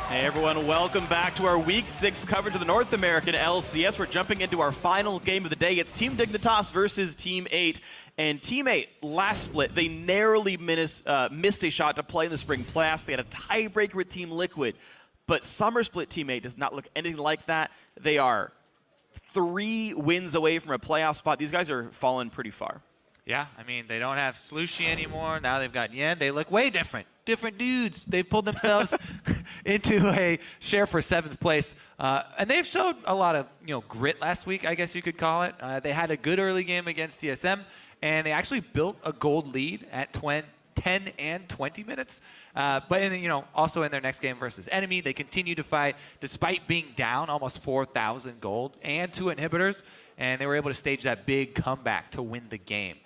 Hey everyone, welcome back to our Week 6 coverage of the North American LCS. We're jumping into our final game of the day. It's Team Dignitas versus Team 8. And Team 8, last split, they narrowly missed a shot to play in the spring playoffs. They had a tiebreaker with Team Liquid. But summer split Team 8 does not look anything like that. They are 3 wins away from a playoff spot. These guys are falling pretty far. Yeah, I mean, they don't have Slushy anymore. Now they've got Yen. They look way different. Different dudes. They've pulled themselves into a share for 7th place. And they've showed a lot of grit last week, I guess you could call it. They had a good early game against TSM, and they actually built a gold lead at 10 and 20 minutes. But also in their next game versus Enemy, they continue to fight despite being down almost 4,000 gold and 2 inhibitors, and they were able to stage that big comeback to win the game.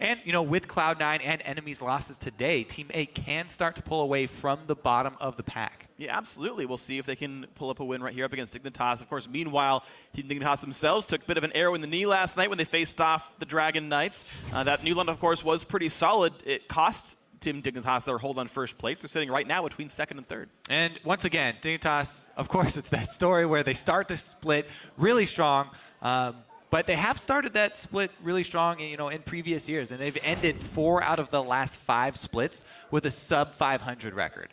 And, with Cloud9 and Enemy's losses today, Team 8 can start to pull away from the bottom of the pack. Yeah, absolutely. We'll see if they can pull up a win right here up against Dignitas. Of course, meanwhile, Team Dignitas themselves took a bit of an arrow in the knee last night when they faced off the Dragon Knights. That new line, of course, was pretty solid. It cost Team Dignitas their hold on first place. They're sitting right now between 2nd and 3rd. And once again, Dignitas, of course, it's that story where they start the split really strong. But they have started that split really strong, in previous years, and they've ended 4 out of the last 5 splits with a sub 500 record.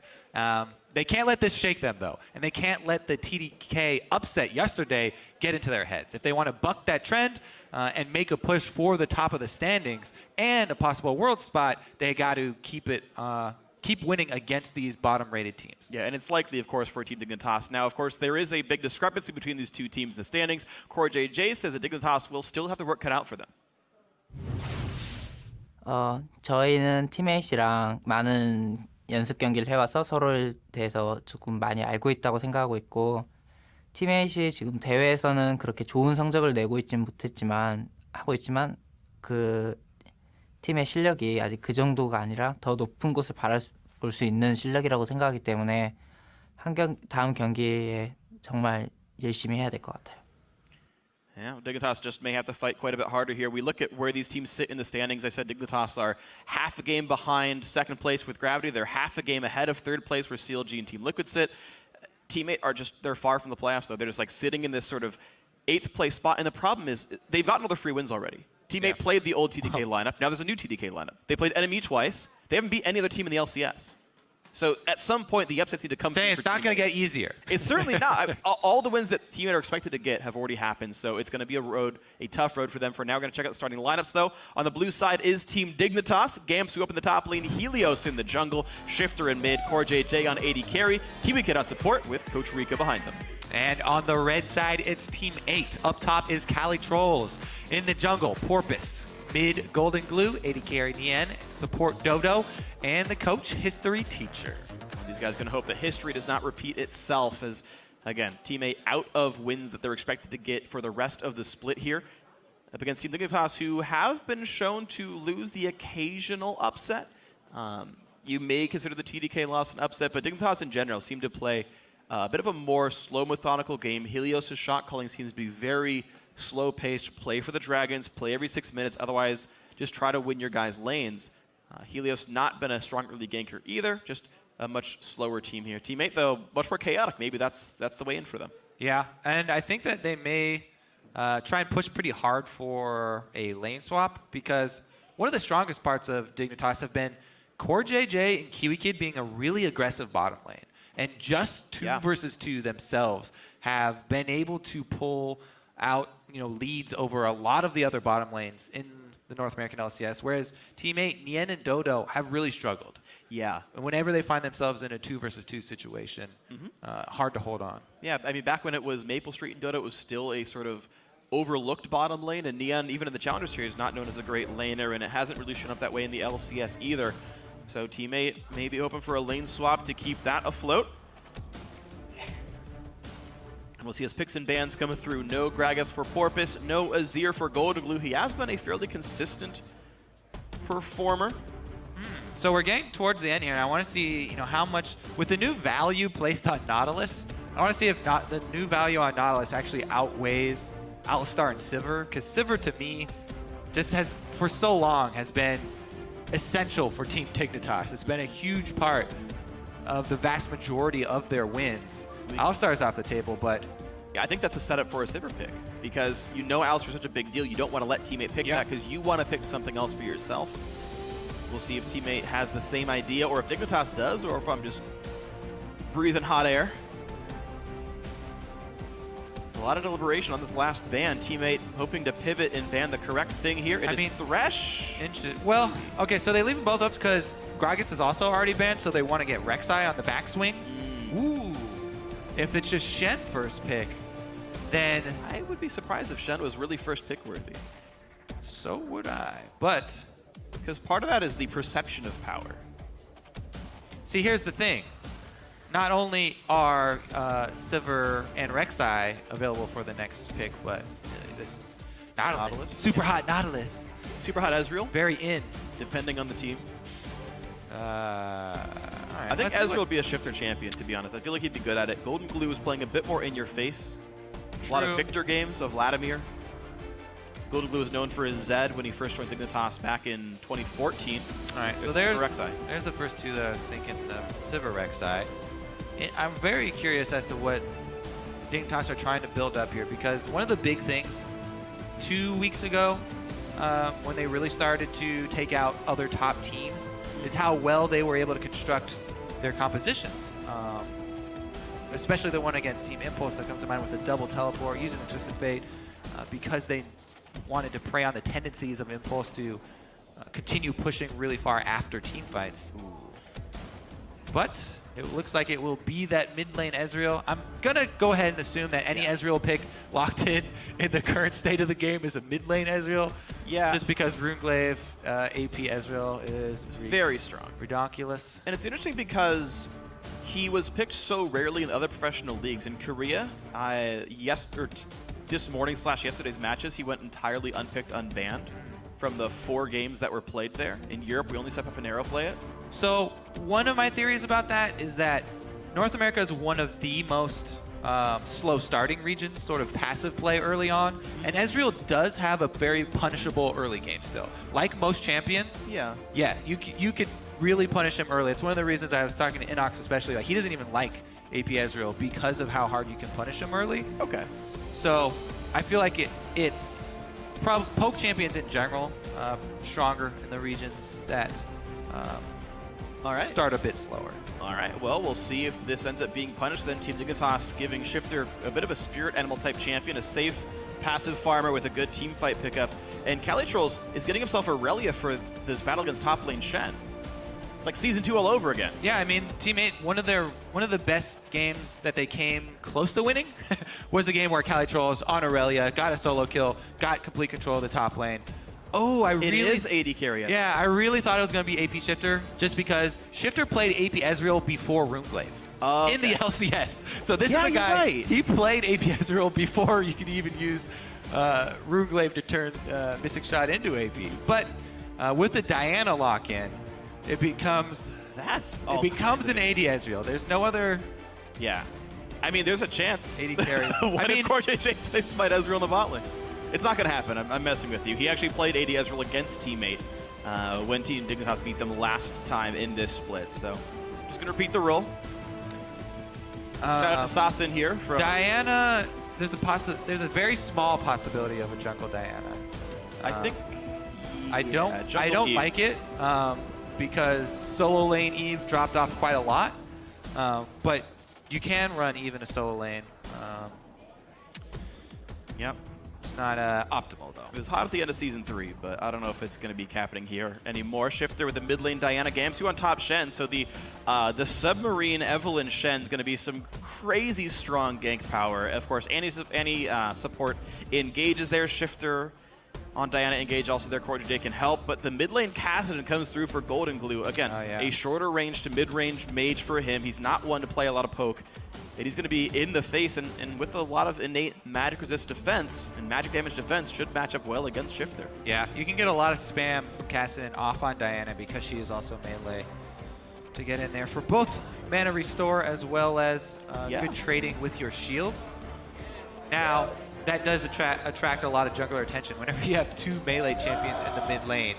They can't let this shake them, though, and they can't let the TDK upset yesterday get into their heads. If they want to buck that trend and make a push for the top of the standings and a possible world spot, they got to keep winning against these bottom-rated teams. Yeah, and it's likely, of course, for Team Dignitas. Now, of course, there is a big discrepancy between these two teams in the standings. CoreJJ says that Dignitas will still have the work cut out for them. 저희는 팀 A씨랑 많은 연습 경기를 해와서 서로에 대해서 조금 많이 알고 있다고 생각하고 있고, 팀 A씨 지금 대회에서는 그렇게 좋은 성적을 내고 있진 못했지만 그 팀의 실력이 아직 그 정도가 아니라 더 높은 곳을 바라볼 수 있는 실력이라고 생각하기 때문에 다음 경기에 정말 열심히 해야 될 것 같아요. Yeah, Dignitas just may have to fight quite a bit harder here. We look at where these teams sit in the standings. I said Dignitas are half a game behind 2nd place with Gravity. They're half a game ahead of 3rd place where CLG and Team Liquid sit. Team 8 they're far from the playoffs, though. They're just like sitting in this sort of 8th place spot. And the problem is they've gotten all their free wins already. Team 8 played the old TDK lineup. Now there's a new TDK lineup. They played Enemy twice. They haven't beat any other team in the LCS. So at some point, the upsets need to come through. It's not going to get easier. It's certainly not. All the wins that Team 8 are expected to get have already happened, so it's going to be a tough road for them for now. We're going to check out the starting lineups, though. On the blue side is Team Dignitas. Gamsu up in the top lane, Helios in the jungle, Shifter in mid, CoreJJ on AD carry, Kiwi Kid on support with Coach Rika behind them. And on the red side, it's Team 8. Up top is Cali Trolls. In the jungle, Porpoise. Mid, Golden Glue, AD carry Nien, support Dodo, and the coach, History Teacher. These guys going to hope that history does not repeat itself as, again, Team 8 out of wins that they're expected to get for the rest of the split here. Up against Team Dignitas, who have been shown to lose the occasional upset. You may consider the TDK loss an upset, but Dignitas in general seem to play a bit of a more slow, methodical game. Helios' shot calling seems to be very slow-paced. Play for the Dragons, play every 6 minutes. Otherwise, just try to win your guys' lanes. Helios not been a strong early ganker either, just a much slower team here. Team 8, though, much more chaotic. Maybe that's the way in for them. Yeah, and I think that they may try and push pretty hard for a lane swap, because one of the strongest parts of Dignitas have been CoreJJ and Kiwi Kid being a really aggressive bottom lane. And just 2 versus 2 themselves have been able to pull out leads over a lot of the other bottom lanes in the North American LCS, whereas Team 8, Nien and Dodo have really struggled. Yeah. And whenever they find themselves in a 2 versus 2 situation, hard to hold on. Yeah, I mean, back when it was Maple Street and Dodo, it was still a sort of overlooked bottom lane, and Nien, even in the Challenger Series, not known as a great laner, and it hasn't really shown up that way in the LCS either. So Team 8 may be open for a lane swap to keep that afloat. And we'll see his picks and bans coming through. No Gragas for Porpoise, no Azir for Golden Glue. He has been a fairly consistent performer. So we're getting towards the end here, and I want to see, how much, with the new value placed on Nautilus, I want to see if the new value on Nautilus actually outweighs Alistar and Sivir, because Sivir, to me, just has, for so long, has been essential for Team Dignitas. It's been a huge part of the vast majority of their wins. Alistar's off the table, but Yeah, I think that's a setup for a Sivir pick because you know Alistar's such a big deal. You don't want to let teammate pick that because you want to pick something else for yourself. We'll see if teammate has the same idea or if Dignitas does or if I'm just breathing hot air. A lot of deliberation on this last ban. Teammate hoping to pivot and ban the correct thing here. I mean, Thresh. Well, okay, so they leave them both up because Gragas is also already banned, so they want to get Rek'Sai on the backswing. Ooh. If it's just Shen first pick, then I would be surprised if Shen was really first pick worthy. so would I. But Because part of that is the perception of power. see, here's the thing. Not only are Sivir and Rek'Sai available for the next pick, but this Nautilus. Super hot Nautilus. Super hot Ezreal, Very in. depending on the team. All right, I think let's see Ezreal would be a shifter champion, to be honest. I feel like he'd be good at it. Golden Glue is playing a bit more in your face. A lot of True. Victor games of Vladimir. Golden Glue is known for his Zed when he first joined Dignitas back in 2014. All right, so there's there's Rek'Sai. the first two that I was thinking of, Sivir, Rek'Sai. I'm very curious as to what Dignitas are trying to build up here because one of the big things 2 weeks ago when they really started to take out other top teams is how well they were able to construct their compositions. Especially the one against Team Impulse that comes to mind with the double teleport, using the Twisted Fate because they wanted to prey on the tendencies of Impulse to continue pushing really far after team fights. But it looks like it will be that mid lane Ezreal. I'm going to go ahead and assume that any Ezreal pick locked in the current state of the game is a mid lane Ezreal. Yeah. Just because Runeglaive AP Ezreal is Very strong. redonkulous. And it's interesting because he was picked so rarely in other professional leagues. In Korea, this morning / yesterday's matches, he went entirely unpicked, unbanned from the 4 games that were played there. In Europe, we only saw Pepinero play it. So one of my theories about that is that North America is one of the most slow starting regions, sort of passive play early on. And Ezreal does have a very punishable early game still. Like most champions, Yeah. you could really punish him early. It's one of the reasons I was talking to Inox especially. Like, he doesn't even like AP Ezreal because of how hard you can punish him early. Okay. So I feel like it's probably poke champions in general stronger in the regions that All right. start a bit slower. All right, well, we'll see if this ends up being punished. Then Team Dignitas giving Shifter a bit of a spirit animal type champion, a safe, passive farmer with a good team fight pickup. And Calitrolls is getting himself a Relia for this battle against top lane Shen. It's like Season 2 all over again. Yeah, I mean, teammate, one of the best games that they came close to winning was a game where Calitrolls on Aurelia got a solo kill, got complete control of the top lane. Oh, It is AD carry. Yeah, I really thought it was going to be AP Shifter just because Shifter played AP Ezreal before Runeglaive in the LCS. So this is a guy, right. he played AP Ezreal before you could even use Runeglaive to turn Mystic Shot into AP. But with the Diana lock-in, it becomes an AD Ezreal. There's no other Yeah. I mean, there's a chance. AD carry. What if Core JJ plays Smite Ezreal in the bot lane? It's not going to happen. I'm messing with you. He actually played AD Ezreal against teammate when Team Dignitas beat them last time in this split. So just going to repeat the rule. Shout out to Sasin here from Diana. There's a very small possibility of a jungle Diana. I think I don't Jungle Eve. like it because solo lane Eve dropped off quite a lot. But you can run Eve in a solo lane. Yep. It's not optimal though. It was hot at the end of Season 3, but I don't know if it's going to be happening here anymore. Shifter with the mid lane Diana Gamsu on top Shen. So the Submarine Evelynn Shen is going to be some crazy strong gank power. Of course, any support engages there. Shifter on Diana engage also their Core JJ can help, but the mid lane Kassadin comes through for Golden Glue. Again, a shorter range to mid-range mage for him. He's not one to play a lot of poke. And he's going to be in the face, and with a lot of innate magic resist defense and magic damage defense should match up well against Shifter. Yeah, you can get a lot of spam from Kassadin off on Diana because she is also melee to get in there for both mana restore as well as good trading with your shield. Now, that does attract a lot of jungler attention. Whenever you have 2 melee champions in the mid lane,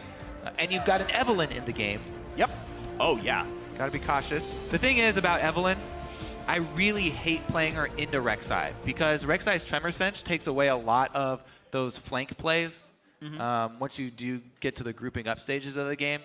and you've got an Evelynn in the game. Yep. Oh, yeah. Got to be cautious. The thing is about Evelynn, I really hate playing her into Rek'Sai because Rek'Sai's Tremor Sense takes away a lot of those flank plays once you do get to the grouping up stages of the game.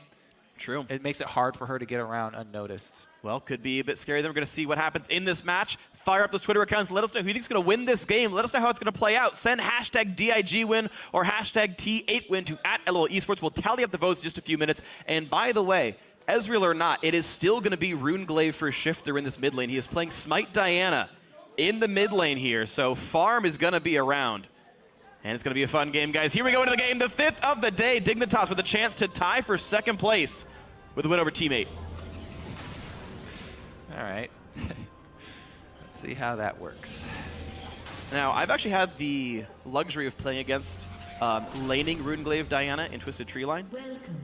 True. It makes it hard for her to get around unnoticed. Well, could be a bit scary. Then we're going to see what happens in this match. Fire up those Twitter accounts. Let us know who you think is going to win this game. Let us know how it's going to play out. Send hashtag DIGWin or hashtag T8win to @LOL Esports. We'll tally up the votes in just a few minutes. And by the way, Ezreal or not, it is still going to be Runeglaive for Shifter in this mid lane. He is playing Smite Diana in the mid lane here. So farm is going to be around. And it's going to be a fun game, guys. Here we go into the game. The 5th of the day. Dignitas with a chance to tie for 2nd place with a win over Teammate. All right. Let's see how that works. Now, I've actually had the luxury of playing against laning Runeglaive Diana in Twisted Treeline.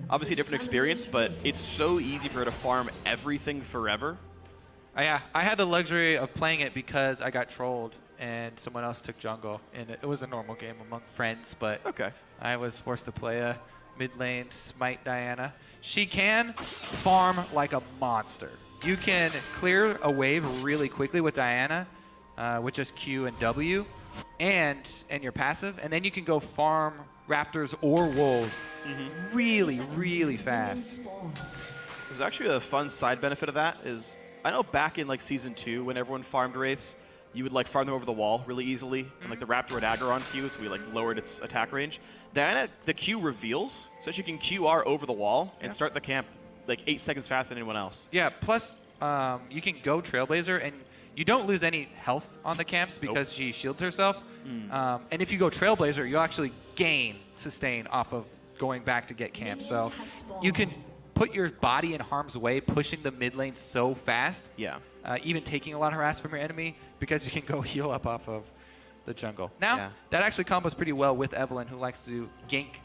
Obviously a different experience, but it's so easy for her to farm everything forever. Yeah, I had the luxury of playing it because I got trolled and someone else took jungle. And it was a normal game among friends, but Okay. I was forced to play a mid lane Smite Diana. She can farm like a monster. You can clear a wave really quickly with Diana with just Q and W and your passive, and then you can go farm raptors or wolves really, really fast. There's actually a fun side benefit of that is, I know back in like Season 2 when everyone farmed Wraiths, you would like farm them over the wall really easily, and like the Raptor would aggro onto you, so we like lowered its attack range. Diana, the Q reveals, so she can QR over the wall and start the camp like 8 seconds faster than anyone else. Yeah, plus you can go Trailblazer, and you don't lose any health on the camps because she shields herself. And if you go Trailblazer, you'll actually gain sustain off of going back to get camp. So you can put your body in harm's way, pushing the mid lane so fast, Yeah. even taking a lot of harass from your enemy because you can go heal up off of the jungle. Now, that actually combos pretty well with Evelynn, who likes to gank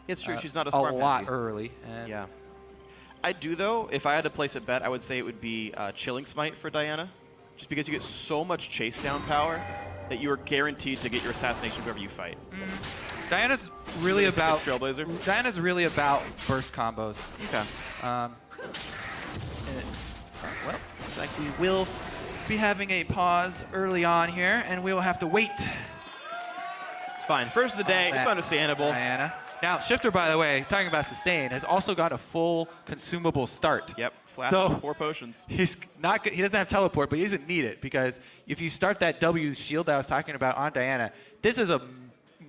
It's true, she's not a a smart lot pansy. early. And Yeah. I do, though, if I had to place a bet, I would say it would be Chilling Smite for Diana, just because you get so much chase down power that you are guaranteed to get your assassination whoever you fight. Diana's really about Trailblazer. Diana's really about burst combos. Okay. Well, looks like we will be having a pause early on here, and we will have to wait. It's fine. First of the day, it's understandable. Diana. Now, Shifter, by the way, talking about sustain, has also got a full consumable start. Yep, flat So 4 potions. he's not. He doesn't have teleport, but he doesn't need it because if you start that W shield that I was talking about on Diana, this is a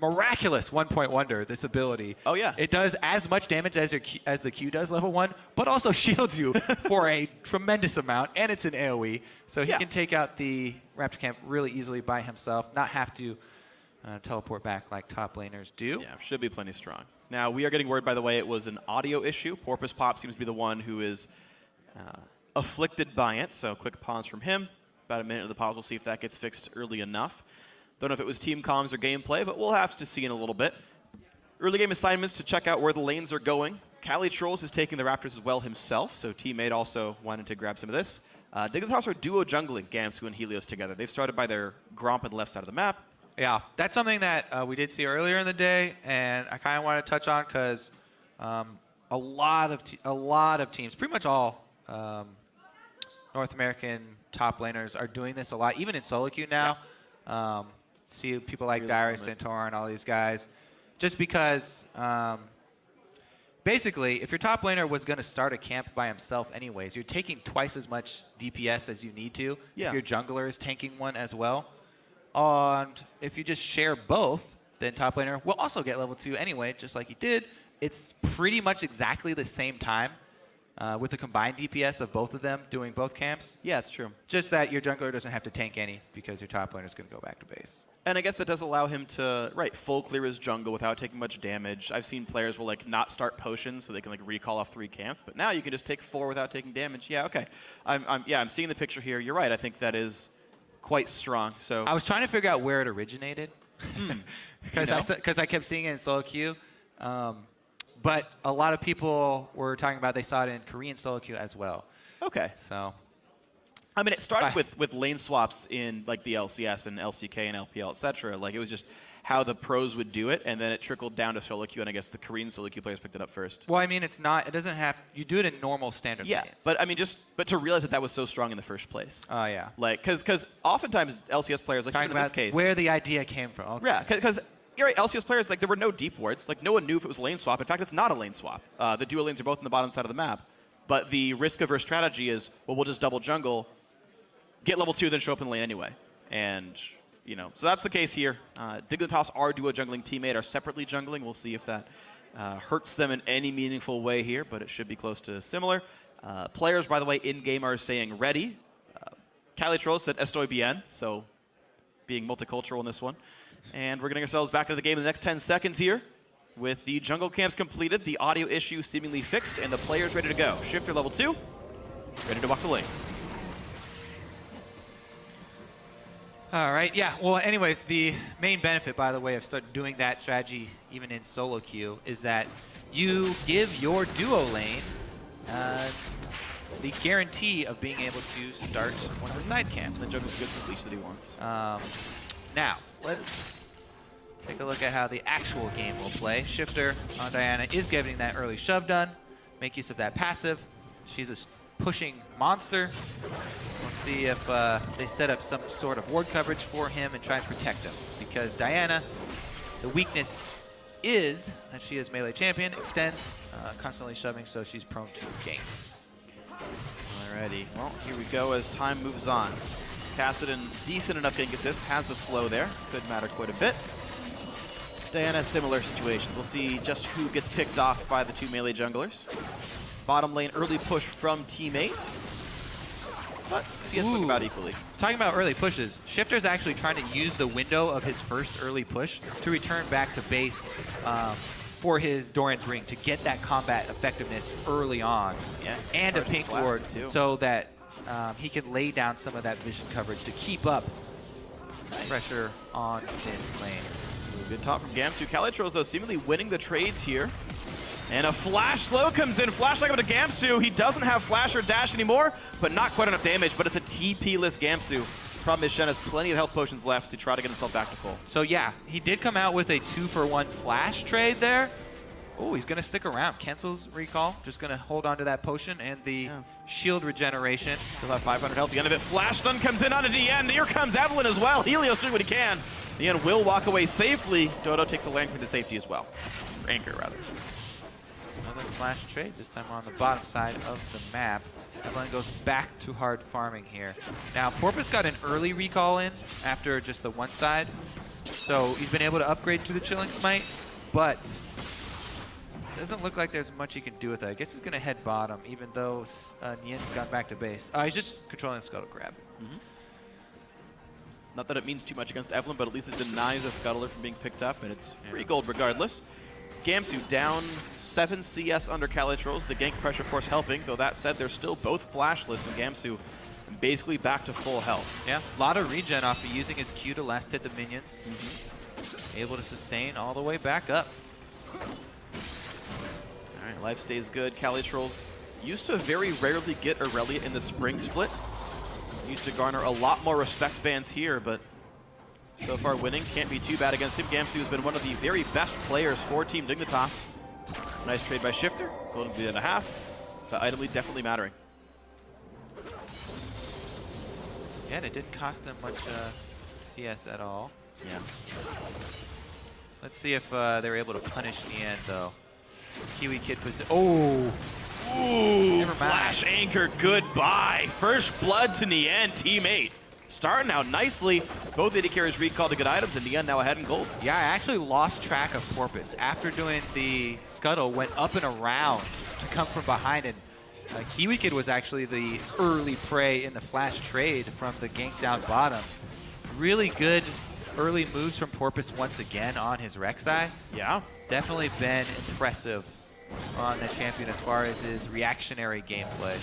miraculous 1-point wonder. This ability. Oh yeah. It does as much damage as as the Q does level 1, but also shields you for a tremendous amount, and it's an AOE, so he can take out the Raptor camp really easily by himself, not have to teleport back like top laners do. Yeah, should be plenty strong. Now, we are getting word, by the way, it was an audio issue. Porpoise Pop seems to be the one who is afflicted by it, so quick pause from him. About a minute of the pause. We'll see if that gets fixed early enough. Don't know if it was team comms or gameplay, but we'll have to see in a little bit. Early game assignments to check out where the lanes are going. Cali Trolls is taking the Raptors as well himself, so teammate also wanted to grab some of this. Dignitas are duo jungling Gamsu and Helios together. They've started by their Gromp on the left side of the map. Yeah, that's something that we did see earlier in the day, and I kind of want to touch on because a lot of teams, pretty much all North American top laners are doing this a lot, even in solo queue now. See people like Darius Santor and all these guys, just because basically, if your top laner was going to start a camp by himself anyways, you're taking twice as much DPS as you need to. Yeah. If your jungler is tanking one as well. And if you just share both, then top laner will also get level 2 anyway, just like he did. It's pretty much exactly the same time with the combined DPS of both of them doing both camps. Yeah, it's true. Just that your jungler doesn't have to tank any because your top laner is going to go back to base. And I guess that does allow him to, full clear his jungle without taking much damage. I've seen players will not start potions so they can recall off 3 camps, but now you can just take 4 without taking damage. Yeah, okay. I'm seeing the picture here. You're right. I think that is quite strong. So I was trying to figure out where it originated because I kept seeing it in solo queue. But a lot of people were talking about they saw it in Korean solo queue as well. Okay. So I mean, it started with lane swaps in the LCS and LCK and LPL, etc. It was just how the pros would do it, and then it trickled down to solo queue, and I guess the Korean solo queue players picked it up first. Well, I mean, it doesn't have, you do it in normal standard Yeah, lanes. but I mean, but to realize that that was so strong in the first place. Oh, yeah. Like, because oftentimes LCS players, like Talking even in this about case. where the idea came from. Okay. Yeah, because you're right, LCS players, like there were no deep wards. Like no one knew if it was a lane swap. In fact, it's not a lane swap. The duo lanes are both on the bottom side of the map. But the risk-averse strategy is, well, we'll just double jungle, get level 2, then show up in the lane anyway. And, you know, so that's the case here. Dignitas, our duo jungling teammate, are separately jungling. We'll see if that hurts them in any meaningful way here, but it should be close to similar. Players, by the way, in-game are saying ready. Calitrol said estoy bien, so being multicultural in this one. And we're getting ourselves back into the game in the next 10 seconds here. With the jungle camps completed, the audio issue seemingly fixed, and the players ready to go. Shifter level 2, ready to walk the lane. All right, yeah. Well, anyways, the main benefit, by the way, of doing that strategy even in solo queue is that you give your duo lane the guarantee of being able to start one of the side camps. The jungle's good since Leech that he wants. Now, let's take a look at how the actual game will play. Shifter on Diana is getting that early shove done. Make use of that passive. She's a pushing monster. We'll see if they set up some sort of ward coverage for him and try and protect him. Because Diana, the weakness is that she is melee champion, extends, constantly shoving, so she's prone to ganks. Alrighty, well, here we go as time moves on. Kassadin, decent enough gank assist, has a slow there. Could matter quite a bit. Diana, similar situation. We'll see just who gets picked off by the two melee junglers. Bottom lane, early push from teammate. But CS looking about equally. Talking about early pushes, Shifter's actually trying to use the window of his first early push to return back to base for his Doran's Ring to get that combat effectiveness early on. Yeah, and a pink ward too. so that he can lay down some of that vision coverage to keep up pressure on mid lane. Good top from Gamsu. Calitros, though, seemingly winning the trades here. And a flash slow comes in. Flash like up to Gamsu. He doesn't have flash or dash anymore, but not quite enough damage. But it's a TP-less Gamsu. Problem is Shen has plenty of health potions left to try to get himself back to full. So yeah, he did come out with a 2-for-1 flash trade there. Oh, he's going to stick around. Cancels recall. Just going to hold on to that potion and the shield regeneration. He'll have 500 health at the end of it. Flash stun comes in onto Dien. Here comes Evelyn as well. Helios doing what he can. Dien will walk away safely. Dodo takes a lantern to safety as well. Or anchor, rather. Another flash trade, this time on the bottom side of the map. Evelyn goes back to hard farming here. Now, Porpoise got an early recall in after just the one side. So he's been able to upgrade to the Chilling Smite, but it doesn't look like there's much he can do with it. I guess he's going to head bottom, even though Nien's gone back to base. He's just controlling the scuttle grab. Not that it means too much against Evelyn, but at least it denies a scuttler from being picked up, and it's free gold regardless. Gamsu down 7 CS under Calitros. The gank pressure, of course, helping, though that said, they're still both flashless, and Gamsu basically back to full health. Yeah, a lot of regen off of using his Q to last hit the minions. Able to sustain all the way back up. All right, life stays good. Calitros used to very rarely get Aurelia in the spring split. Used to garner a lot more respect bans here, but so far winning can't be too bad against him. Gamsu has been one of the very best players for Team Dignitas. Nice trade by Shifter, golden bleed and a half. The item lead definitely mattering. Yeah, and it didn't cost him much CS at all. Yeah. Let's see if they were able to punish Nien, though. Kiwi Kid puts it. Oh! Ooh, Never mind. flash anchor, goodbye. First blood to Nien, teammate. Starting out nicely. Both AD carriers recalled to good items, and Nien now ahead in gold. Yeah, I actually lost track of Porpoise. After doing the scuttle, went up and around to come from behind, and Kiwi Kid was actually the early prey in the flash trade from the gank down bottom. Really good early moves from Porpoise once again on his Rek'Sai. Yeah. Definitely been impressive on the champion as far as his reactionary gameplay.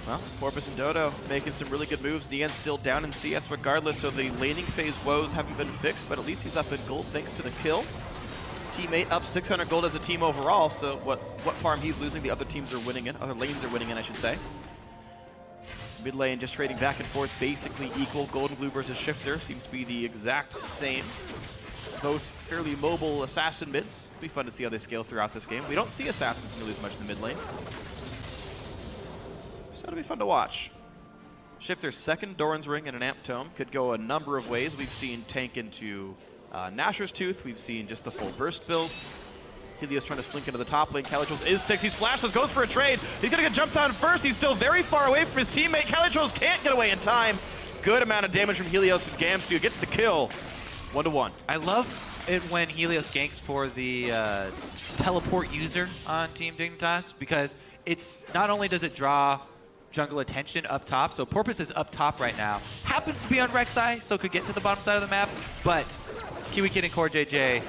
Well, Porpoise and Dodo making some really good moves. Nien's still down in CS regardless, so the laning phase woes haven't been fixed, but at least he's up in gold thanks to the kill. Teammate up 600 gold as a team overall, so what farm he's losing, the other teams are winning in. Other lanes are winning in, I should say. Mid lane just trading back and forth, basically equal. Golden Blue versus Shifter seems to be the exact same. Both fairly mobile assassin mids. It'll be fun to see how they scale throughout this game. We don't see assassins nearly as much in the mid lane, so it'll be fun to watch. Shifter's second Doran's Ring and an Amp Tome could go a number of ways. We've seen tank into Nashor's Tooth. We've seen just the full burst build. Helios trying to slink into the top lane. Calitrolls is 6. He's flashless, goes for a trade. He's going to get jumped on first. He's still very far away from his teammate. Calitrolls can't get away in time. Good amount of damage from Helios and Gamsu. Get the kill. 1-1. I love it when Helios ganks for the teleport user on Team Dignitas, because it's not only does it draw jungle attention up top, so Porpoise is up top right now. Happens to be on Rek'Sai, so could get to the bottom side of the map, but Kiwi Kid and Core JJ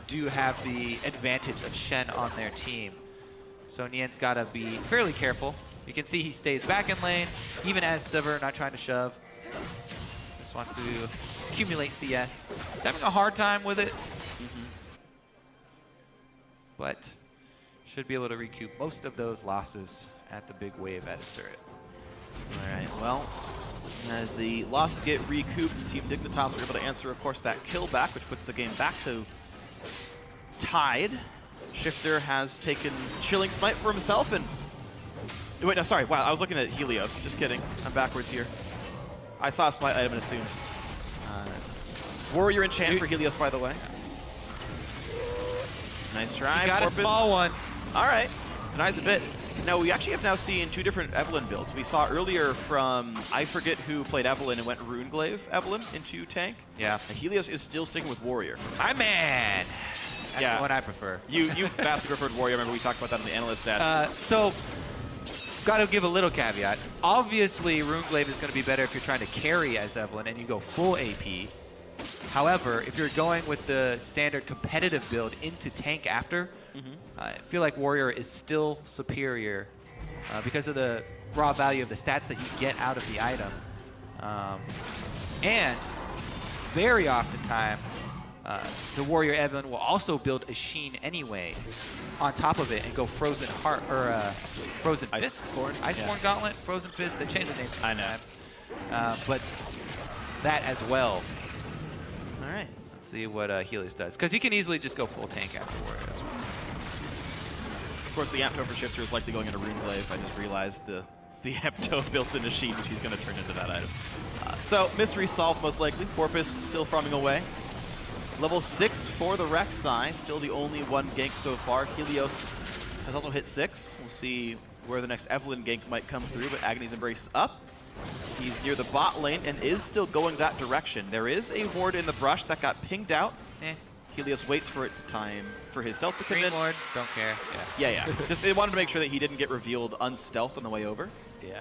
do have the advantage of Shen on their team. So Nien's got to be fairly careful. You can see he stays back in lane, even as Sever not trying to shove. Just wants to accumulate CS. He's having a hard time with it, but should be able to recoup most of those losses at the big wave at his turret. All right, well, as the losses get recouped, Team Dignitas were able to answer, of course, that kill back, which puts the game back to tied. Shifter has taken Chilling Smite for himself, and wait, no, sorry, wow, I was looking at Helios. Just kidding, I'm backwards here. I saw a Smite item and assumed. Warrior enchant for Helios, by the way. Nice try. You got Porpoise. a small one. All right, denies a bit. Now, we actually have now seen two different Evelynn builds. We saw earlier from, I forget who played Evelynn and went Runeglaive Evelynn into tank. Yeah. And Helios is still sticking with Warrior. My man. That's Yeah. the one I prefer. You vastly preferred Warrior. Remember we talked about that in the analyst stats. So, got to give a little caveat. Obviously, Runeglaive is going to be better if you're trying to carry as Evelynn and you go full AP. However, if you're going with the standard competitive build into tank after, I feel like Warrior is still superior because of the raw value of the stats that you get out of the item. And very oftentimes, the Warrior Evelynn will also build a Sheen anyway on top of it and go Frozen Heart or Frozen Fist, Iceborne Gauntlet, Frozen Fist. They changed the name sometimes, but that as well. All right. Let's see what Helios does, because he can easily just go full tank after Warrior as well. Of course, the Apto for Shifter is likely going into Runeglaive. I just realized the Apto built in a Sheen, which he's going to turn into that item. So, mystery solved most likely. Porpoise still farming away. Level 6 for the Rek'Sai, still the only one gank so far. Helios has also hit 6. We'll see where the next Evelynn gank might come through, but Agony's Embrace is up. He's near the bot lane and is still going that direction. There is a ward in the brush that got pinged out. Helios waits for it to time for his stealth to come in. Green ward, don't care. Yeah. Just they wanted to make sure that he didn't get revealed unstealthed on the way over,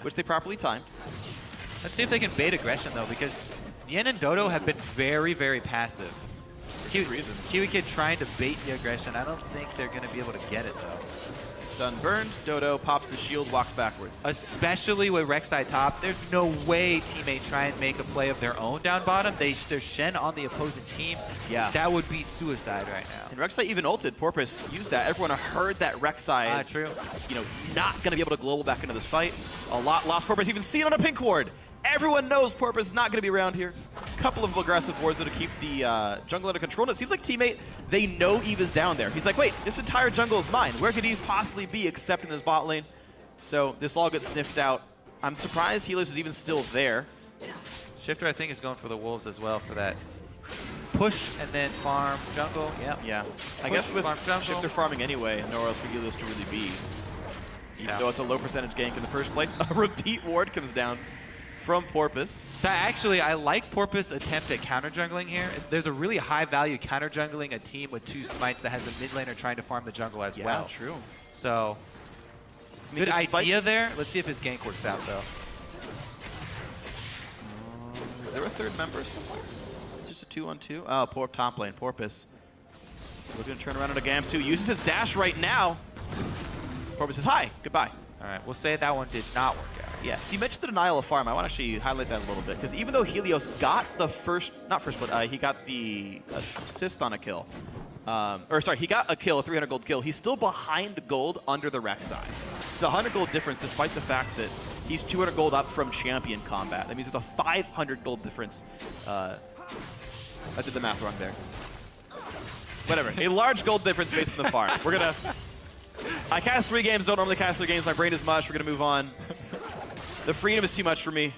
which they properly timed. Let's see if they can bait aggression, though, because Yen and Dodo have been very, very passive. Kiwi Kid trying to bait the aggression. I don't think they're going to be able to get it, though. Stun burned. Dodo pops his shield, walks backwards. Especially with Rek'Sai top, there's no way teammate try and make a play of their own down bottom. There's Shen on the opposing team. Yeah. That would be suicide right now. And Rek'Sai even ulted. Porpoise used that. Everyone heard that Rek'Sai is, true. Not going to be able to global back into this fight. A lot lost. Porpoise even seen on a pink ward. Everyone knows Porpoise is not going to be around here. Couple of aggressive wards that'll keep the jungle under control. And it seems like teammate, they know Eve is down there. He's like, wait, this entire jungle is mine. Where could Eve possibly be except in this bot lane? So this all gets sniffed out. I'm surprised Helios is even still there. Shifter, I think, is going for the Wolves as well for that push and then farm jungle. Yeah. I guess with Shifter farming anyway, nowhere else for Helios to really be. Even though it's a low percentage gank in the first place, a repeat ward comes down from Porpoise. Actually, I like Porpoise attempt at counter jungling here. There's a really high value counter jungling a team with 2 smites that has a mid laner trying to farm the jungle as well. Yeah, true. So, good idea there. Let's see if his gank works out, though. Is there a third member somewhere? It's just a 2-on-2. Oh, poor top lane. Porpoise looking to turn around into Gamsu. Uses his dash right now. Porpoise says, hi, goodbye. All right, we'll say that one did not work out. Yeah, so you mentioned the denial of farm. I want to actually highlight that a little bit, because even though Helios got the he got the assist on a kill. He got a kill, a 300 gold kill. He's still behind gold under the Rek'Sai. It's a 100 gold difference despite the fact that he's 200 gold up from champion combat. That means there's a 500 gold difference. I did the math wrong there. Whatever. A large gold difference based on the farm. We're gonna... I cast 3 games, don't normally cast 3 games. My brain is mush. We're gonna move on. The freedom is too much for me.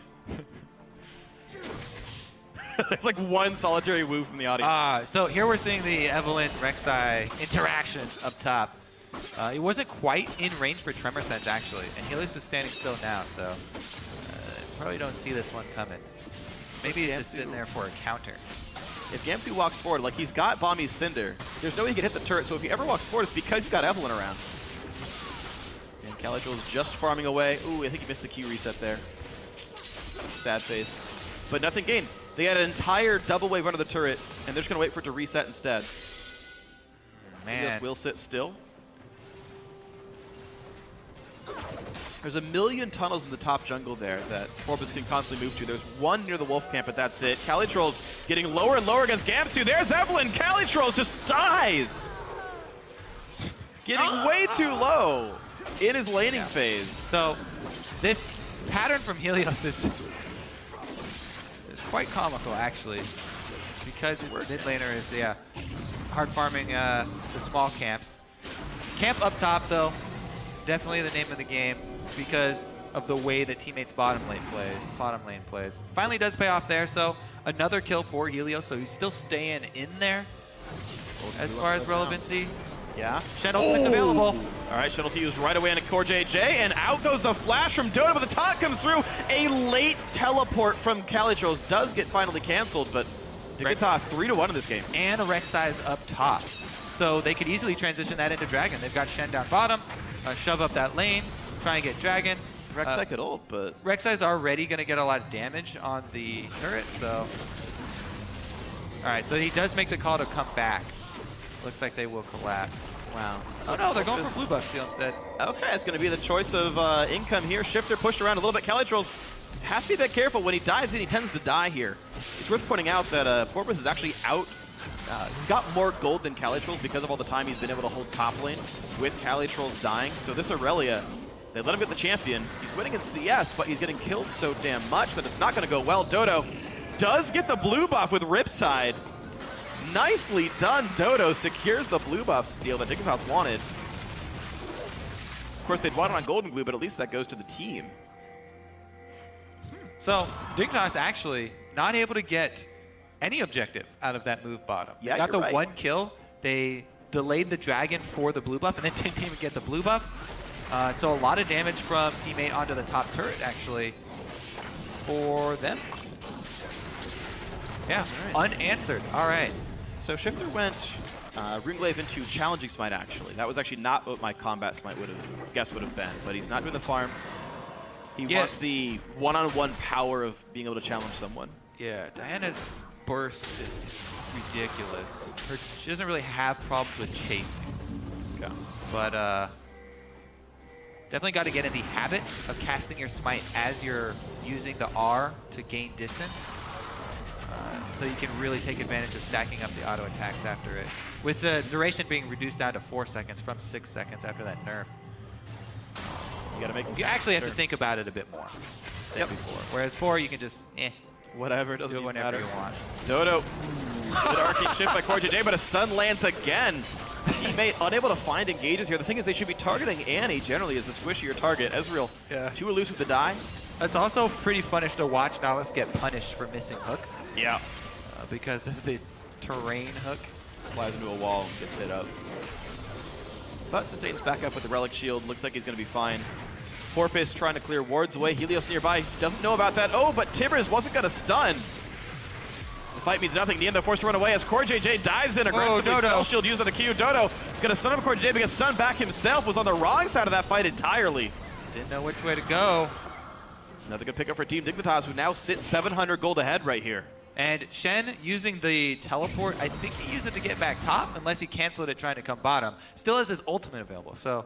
It's like one solitary woo from the audience. So here we're seeing the Evelyn Rek'Sai interaction up top. It wasn't quite in range for Tremor Sense, actually. And Helios is standing still now, so probably don't see this one coming. Maybe it's just sitting there for a counter. If Gamsu walks forward, like he's got Bommy's Cinder, there's no way he can hit the turret, so if he ever walks forward, it's because he's got Evelyn around. And Calidrill's just farming away. Ooh, I think he missed the Q reset there. Sad face. But nothing gained. They had an entire double wave under the turret, and they're just going to wait for it to reset instead. Man. Will sit still. There's a million tunnels in the top jungle there that Forbes can constantly move to. There's one near the wolf camp, but that's it. Calitroll's getting lower and lower against Gamsu. There's Evelyn. Calitroll just dies. Getting way too low in his laning phase. So this pattern from Helios is quite comical, actually, because mid laner is hard farming the small camps. Camp up top, though, definitely the name of the game because of the way that teammates bottom lane plays. Finally does pay off there, so another kill for Helios, so he's still staying in there as far as relevancy. Yeah. Shen ultimate's available. All right, Shen ulti used right away on a CoreJJ, and out goes the flash from Dota, but the taunt comes through. A late teleport from Calitroll's does get finally canceled, but Dignitas 3-1 in this game. And a Rek'Sai is up top. So they could easily transition that into Dragon. They've got Shen down bottom, shove up that lane, try and get Dragon. Rek'Sai could ult, but... Rek'Sai's already going to get a lot of damage on the turret, so... Alright, so he does make the call to come back. Looks like they will collapse. Wow. So no, they're going for blue buff steal instead. Okay, it's going to be the choice of income here. Shifter pushed around a little bit. Calitroll's has to be a bit careful. When he dives in, he tends to die here. It's worth pointing out that Porpoise is actually out. He's got more gold than Calitroll's because of all the time he's been able to hold top lane with Calitroll's dying. So this Aurelia, they let him get the champion. He's winning in CS, but he's getting killed so damn much that it's not going to go well. Dodo does get the blue buff with Riptide. Nicely done, Dodo secures the blue buff steal that Dignitas wanted. Of course, they'd want it on Golden Glue, but at least that goes to the team. So Dignitas actually not able to get any objective out of that move bottom. Yeah, they got the right. one kill. They delayed the Dragon for the blue buff, and then didn't even get the blue buff. So a lot of damage from teammate onto the top turret, actually, for them. Yeah, right. Unanswered. All right. So Shifter went Runeglaive into Challenging Smite, actually. That was actually not what my Combat Smite would have been, but he's not doing the farm. He wants the one-on-one power of being able to challenge someone. Yeah, Diana's burst is ridiculous. She doesn't really have problems with chasing. Okay. But definitely got to get in the habit of casting your smite as you're using the R to gain distance. So you can really take advantage of stacking up the auto attacks after it. With the duration being reduced down to 4 seconds from 6 seconds after that nerf. You actually have to think about it a bit more than before. Whereas 4, you can just, whatever, it doesn't do even whenever matter. you want. Dodo, good arcane shift by CoreJJ, but a stun lands again. Teammate unable to find engages here. The thing is, they should be targeting Annie generally as the squishier target. Ezreal, too elusive to die. It's also pretty funnish to watch Nautilus get punished for missing hooks. Yeah. Because of the terrain hook. Flies into a wall and gets hit up. But sustains back up with the Relic Shield. Looks like he's going to be fine. Porpoise trying to clear wards away. Helios nearby. Doesn't know about that. Oh, but Timbers wasn't going to stun. The fight means nothing. Niendo forced to run away as CoreJJ dives in aggressively. Spell Shield used on the Q. Dodo is going to stun up CoreJJ, but gets stunned back himself. Was on the wrong side of that fight entirely. Didn't know which way to go. Another good pickup for Team Dignitas, who now sit 700 gold ahead right here. And Shen using the teleport, I think he used it to get back top, unless he canceled it trying to come bottom. Still has his ultimate available, so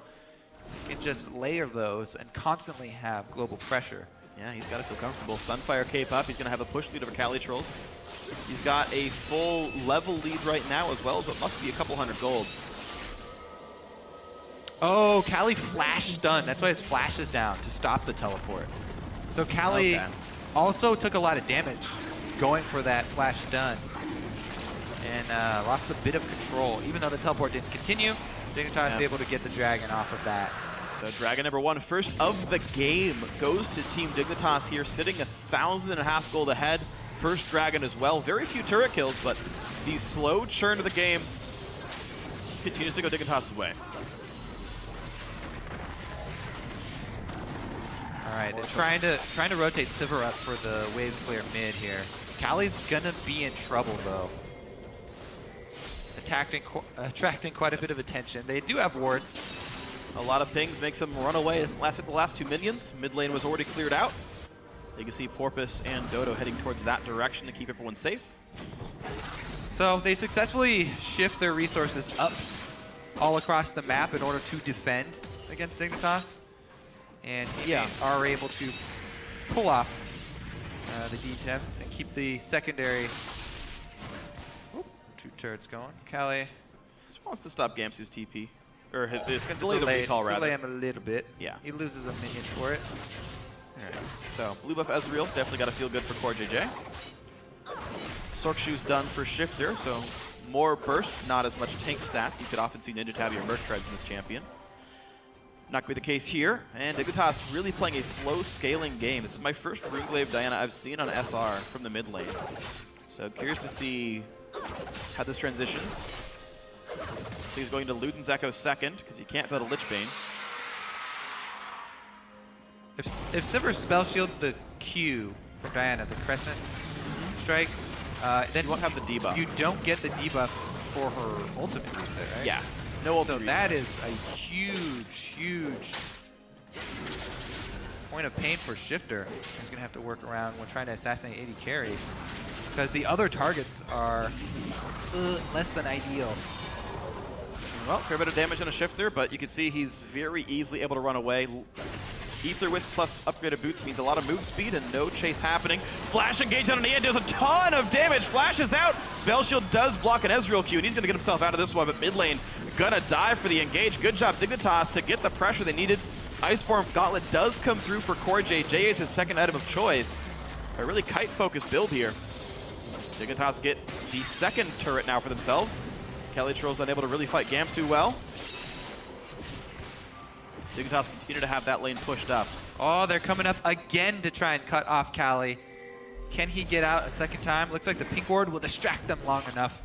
he can just layer those and constantly have global pressure. Yeah, he's got to feel comfortable. Sunfire cape up. He's going to have a push lead over Calitrolls. He's got a full level lead right now as well, but must be a couple hundred gold. Oh, Cali flash stun. That's why his flash is down to stop the teleport. So Cali also took a lot of damage going for that flash stun and lost a bit of control. Even though the teleport didn't continue, Dignitas was able to get the dragon off of that. So dragon number 1, first of the game, goes to Team Dignitas here, sitting 1,500 gold ahead. First dragon as well. Very few turret kills, but the slow churn of the game continues to go Dignitas' way. All right, they're trying to rotate Sivir up for the wave clear mid here. Cali's gonna be in trouble though. Attracting quite a bit of attention. They do have wards. A lot of pings makes them run away. It lasted the last 2 minions. Mid lane was already cleared out. You can see Porpoise and Dodo heading towards that direction to keep everyone safe. So they successfully shift their resources up all across the map in order to defend against Dignitas. And teammates are able to pull off the D10s and keep the secondary. Oop, 2 turrets going. Cali Just wants to stop Gamsu's TP. Or his delay the recall, rather. Delay him a little bit. Yeah. He loses a minion for it. All right. So blue buff Ezreal definitely got to feel good for Core JJ. Sork Shoe's done for Shifter, so more burst, not as much tank stats. You could often see Ninja Tabby or Merc Treads in this champion. Not going to be the case here, and Dignitas really playing a slow scaling game. This is my first Runeglaive Diana I've seen on SR from the mid lane. So curious to see how this transitions. So he's going to Luden's Echo second, because you can't bet a Lich Bane. If Sivir spell shields the Q from Diana, the Crescent Strike, then You won't have the debuff. you don't get the debuff for her ultimate reset, right? Yeah, no ultimate So that is a huge, huge point of pain for Shifter. He's going to have to work around when trying to assassinate AD carry, because the other targets are less than ideal. Well, fair bit of damage on a Shifter, but you can see he's very easily able to run away. Ether Wisp plus upgraded boots means a lot of move speed and no chase happening. Flash engage on an Ian does a ton of damage. Flashes out. Spell Shield does block an Ezreal Q, and he's going to get himself out of this one, but mid lane gonna die for the engage. Good job, Dignitas, to get the pressure they needed. Iceborne Gauntlet does come through for Core JJ as his second item of choice. A really kite-focused build here. Dignitas get the second turret now for themselves. Kelly Troll's unable to really fight Gamsu well. Dignitas continue to have that lane pushed up. Oh, they're coming up again to try and cut off Cali. Can he get out a second time? Looks like the pink ward will distract them long enough.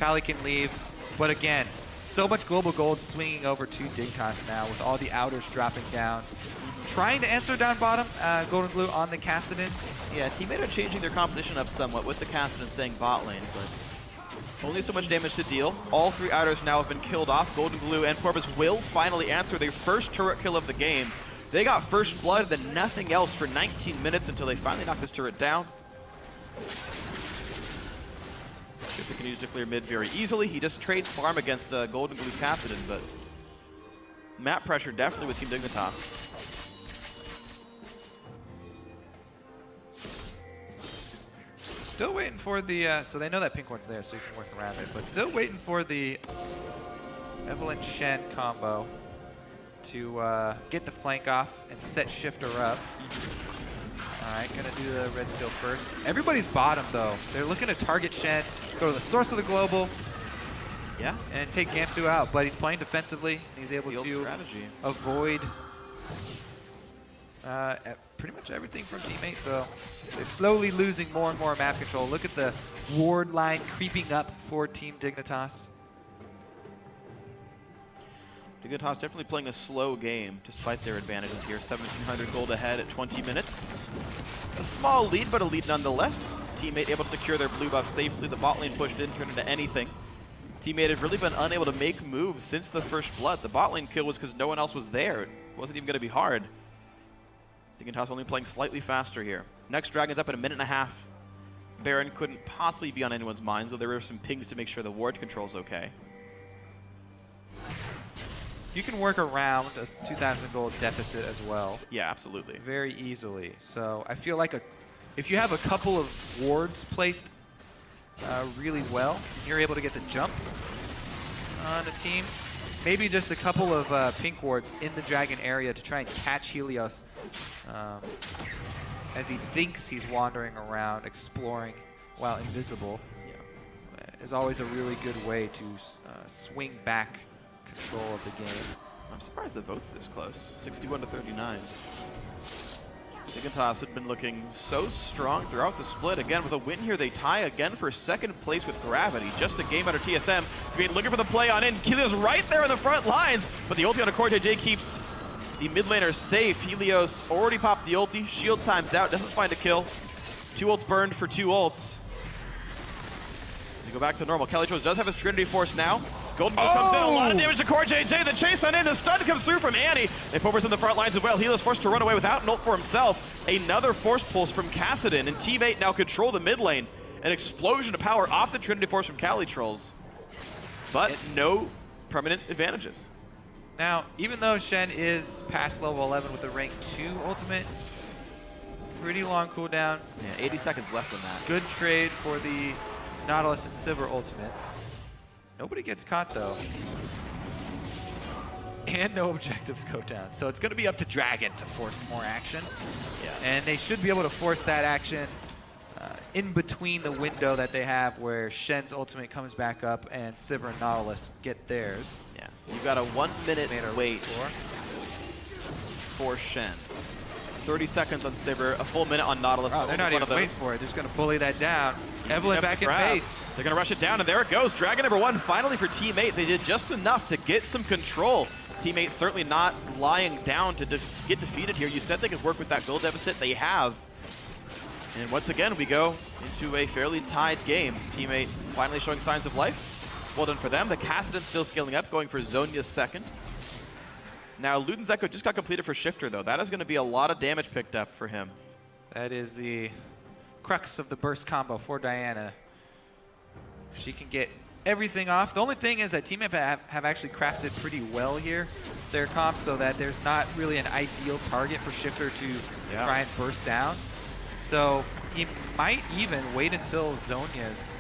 Cali can leave, but again, so much global gold swinging over to Dignitas now with all the outers dropping down. Trying to answer down bottom, Golden Glue on the Kassadin. Yeah, teammate are changing their composition up somewhat with the Kassadin staying bot lane, but only so much damage to deal. All 3 outers now have been killed off. Golden Glue and Porpoise will finally answer their first turret kill of the game. They got first blood, then nothing else for 19 minutes until they finally knock this turret down. Shifter can use to clear mid very easily. He just trades farm against Golden Glue's Kassadin, but map pressure definitely with Team Dignitas. Still waiting for the, so they know that pink one's there, so you can work around it, but still waiting for the Evelynn Shen combo to get the flank off and set Shifter up. All right, gonna do the red steel first. Everybody's bottom though. They're looking to target Shen, go to the source of the global, Yeah, and take Gamsu out, but he's playing defensively, and he's able to strategy. avoid pretty much everything from teammates, so they're slowly losing more and more map control. Look at the ward line creeping up for Team Dignitas. Dignitas definitely playing a slow game despite their advantages here. 1,700 gold ahead at 20 minutes. A small lead, but a lead nonetheless. Teammate able to secure their blue buff safely. The bot lane push didn't turn into anything. Teammate had really been unable to make moves since the first blood. The bot lane kill was because no one else was there. It wasn't even going to be hard. Dignitas only playing slightly faster here. Next Dragon's up in a minute and a half. Baron couldn't possibly be on anyone's mind, so there were some pings to make sure the ward control's okay. You can work around a 2,000 gold deficit as well. Yeah, absolutely. Very easily. So I feel like if you have a couple of wards placed really well, you're able to get the jump on the team. maybe just a couple of pink wards in the dragon area to try and catch Helios as he thinks he's wandering around, exploring while invisible. Is always a really good way to swing back control of the game. I'm surprised the vote's this close. 61 to 39. Dignitas had been looking so strong throughout the split. Again, with a win here, they tie again for second place with Gravity. Just a game under TSM. Looking for the play on in. Helios right there in the front lines, but the ulti on a Core JJ keeps the mid laner safe. Helios already popped the ulti. Shield times out, doesn't find a kill. 2 ults burned for 2 ults. They go back to normal. Kellytros does have his Trinity Force now. Golden Bolt comes in, a lot of damage to Core JJ. The chase on in, the stun comes through from Annie. And Pover's in the front lines as well. Helios forced to run away without an ult for himself. Another force pulse from Kassadin, and teammate now control the mid lane. An explosion of power off the Trinity Force from Kellytros, but no permanent advantages. Now, even though Shen is past level 11 with the rank 2 ultimate, pretty long cooldown. Yeah, 80 seconds left on that. Good trade for the Nautilus and Sivir ultimates. Nobody gets caught though. And no objectives go down. So it's going to be up to Dragon to force more action. Yeah. And they should be able to force that action in between the window that they have where Shen's ultimate comes back up and Sivir and Nautilus get theirs. Yeah. You've got a 1 minute wait for for Shen. 30 seconds on Sivir, a full minute on Nautilus. Wow, they're not even waiting for it. They're just going to bully that down. Evelyn back in base. They're going to rush it down, and there it goes. Dragon number 1 finally for Teammate. They did just enough to get some control. Teammate certainly not lying down to get defeated here. You said they could work with that goal deficit. They have. And once again, we go into a fairly tied game. Teammate finally showing signs of life. Well done for them. The Kassadin still scaling up, going for Zhonya's second. Now, Luden's Echo just got completed for Shifter, though. That is going to be a lot of damage picked up for him. That is the crux of the burst combo for Diana. She can get everything off. The only thing is that Team have actually crafted pretty well here, their comp, so that there's not really an ideal target for Shifter to try and burst down. So he might even wait until Zhonya's.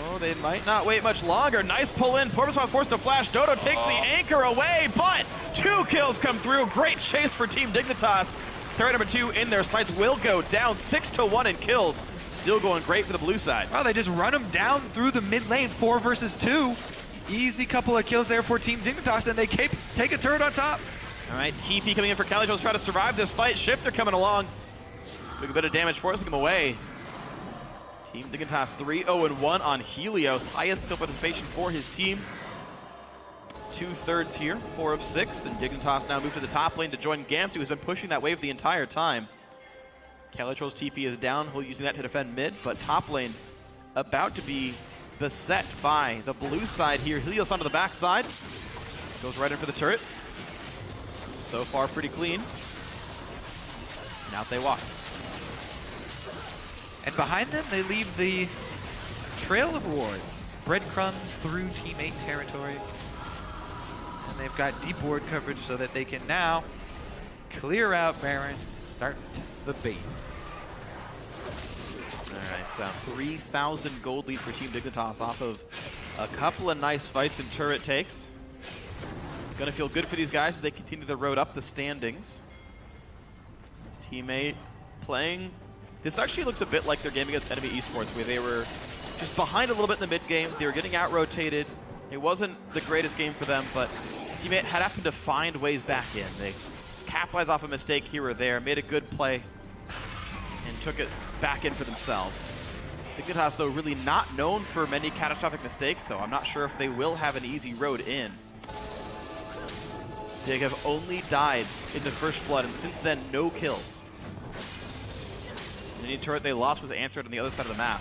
Oh, they might not wait much longer. Nice pull in. Porpoisefont forced to flash. Dodo takes the anchor away, but 2 kills come through. Great chase for Team Dignitas. Turret number 2 in their sights will go down 6-1 in kills. Still going great for the blue side. Well, they just run him down through the mid lane, 4 versus 2. Easy couple of kills there for Team Dignitas, and they take a turret on top. All right, TP coming in for Kellytros, trying to survive this fight. Shifter coming along. Make a bit of damage, forcing him away. Team Dignitas 3-0-1 on Helios. Highest kill participation for his team. 2/3 here, 4 of 6. And Dignitas now move to the top lane to join Gamsu, who's been pushing that wave the entire time. Kellytros TP is down. He'll using that to defend mid, but top lane about to be beset by the blue side here. Helios onto the back side. Goes right in for the turret. So far, pretty clean. And out they walk. And behind them, they leave the trail of rewards. Breadcrumbs through teammate territory. And they've got deep ward coverage so that they can now clear out Baron, start the baits. All right, so 3,000 gold lead for Team Dignitas off of a couple of nice fights and turret takes. Gonna feel good for these guys as they continue the road up the standings. His teammate playing. This actually looks a bit like their game against Enemy Esports, where they were just behind a little bit in the mid game. They were getting out-rotated. It wasn't the greatest game for them, but teammate had happened to find ways back in. They capitalized off a mistake here or there, made a good play, and took it back in for themselves. Dignitas, though, really not known for many catastrophic mistakes, though. I'm not sure if they will have an easy road in. They have only died in the first blood, and since then, no kills. Any turret they lost was answered on the other side of the map.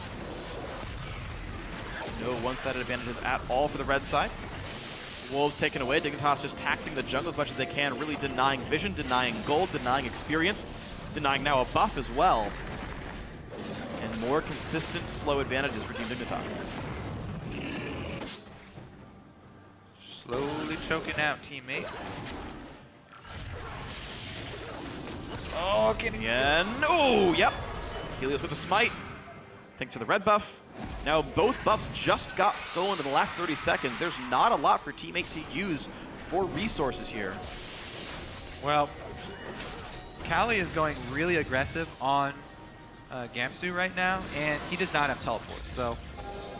No one-sided advantages at all for the red side. Wolves taken away. Dignitas just taxing the jungle as much as they can, really denying vision, denying gold, denying experience, denying now a buff as well. And more consistent slow advantages for Team Dignitas. Slowly choking out teammate. Oh, can he? Yeah, no, yep. Helios with a smite. Thanks to the red buff. Now both buffs just got stolen in the last 30 seconds. There's not a lot for teammate to use for resources here. Well, Kali is going really aggressive on Gamsu right now, and he does not have teleport. So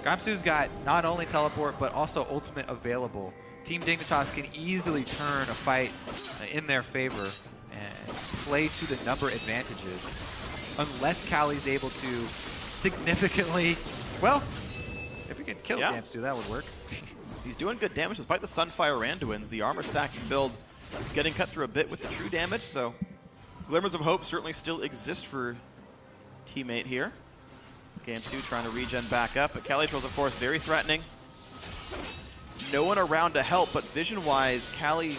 Gamsu's got not only teleport, but also ultimate available. Team Dignitas can easily turn a fight in their favor and play to the number advantages, unless Kali's able to significantly, well, if we can kill Gamsu, that would work. He's doing good damage despite the Sunfire Randuins. The armor stacking build getting cut through a bit with the true damage, so glimmers of hope certainly still exist for teammate here. Gamsu trying to regen back up, but Calitro's of course very threatening. No one around to help, but vision-wise, Kali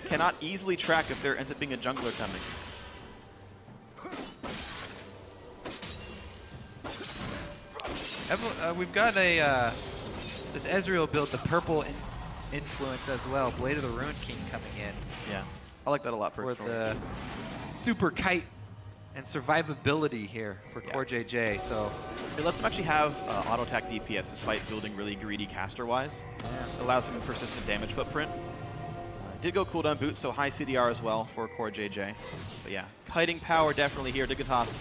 cannot easily track if there ends up being a jungler coming. We've got a this Ezreal build, the purple influence as well. Blade of the Rune King coming in. Yeah, I like that a lot For personally. the super kite and survivability here for Core JJ. So It lets him actually have auto attack DPS despite building really greedy caster-wise. Allows him a persistent damage footprint. Did go cooldown boots, so high CDR as well for Core JJ. But yeah, kiting power definitely here. Dignitas,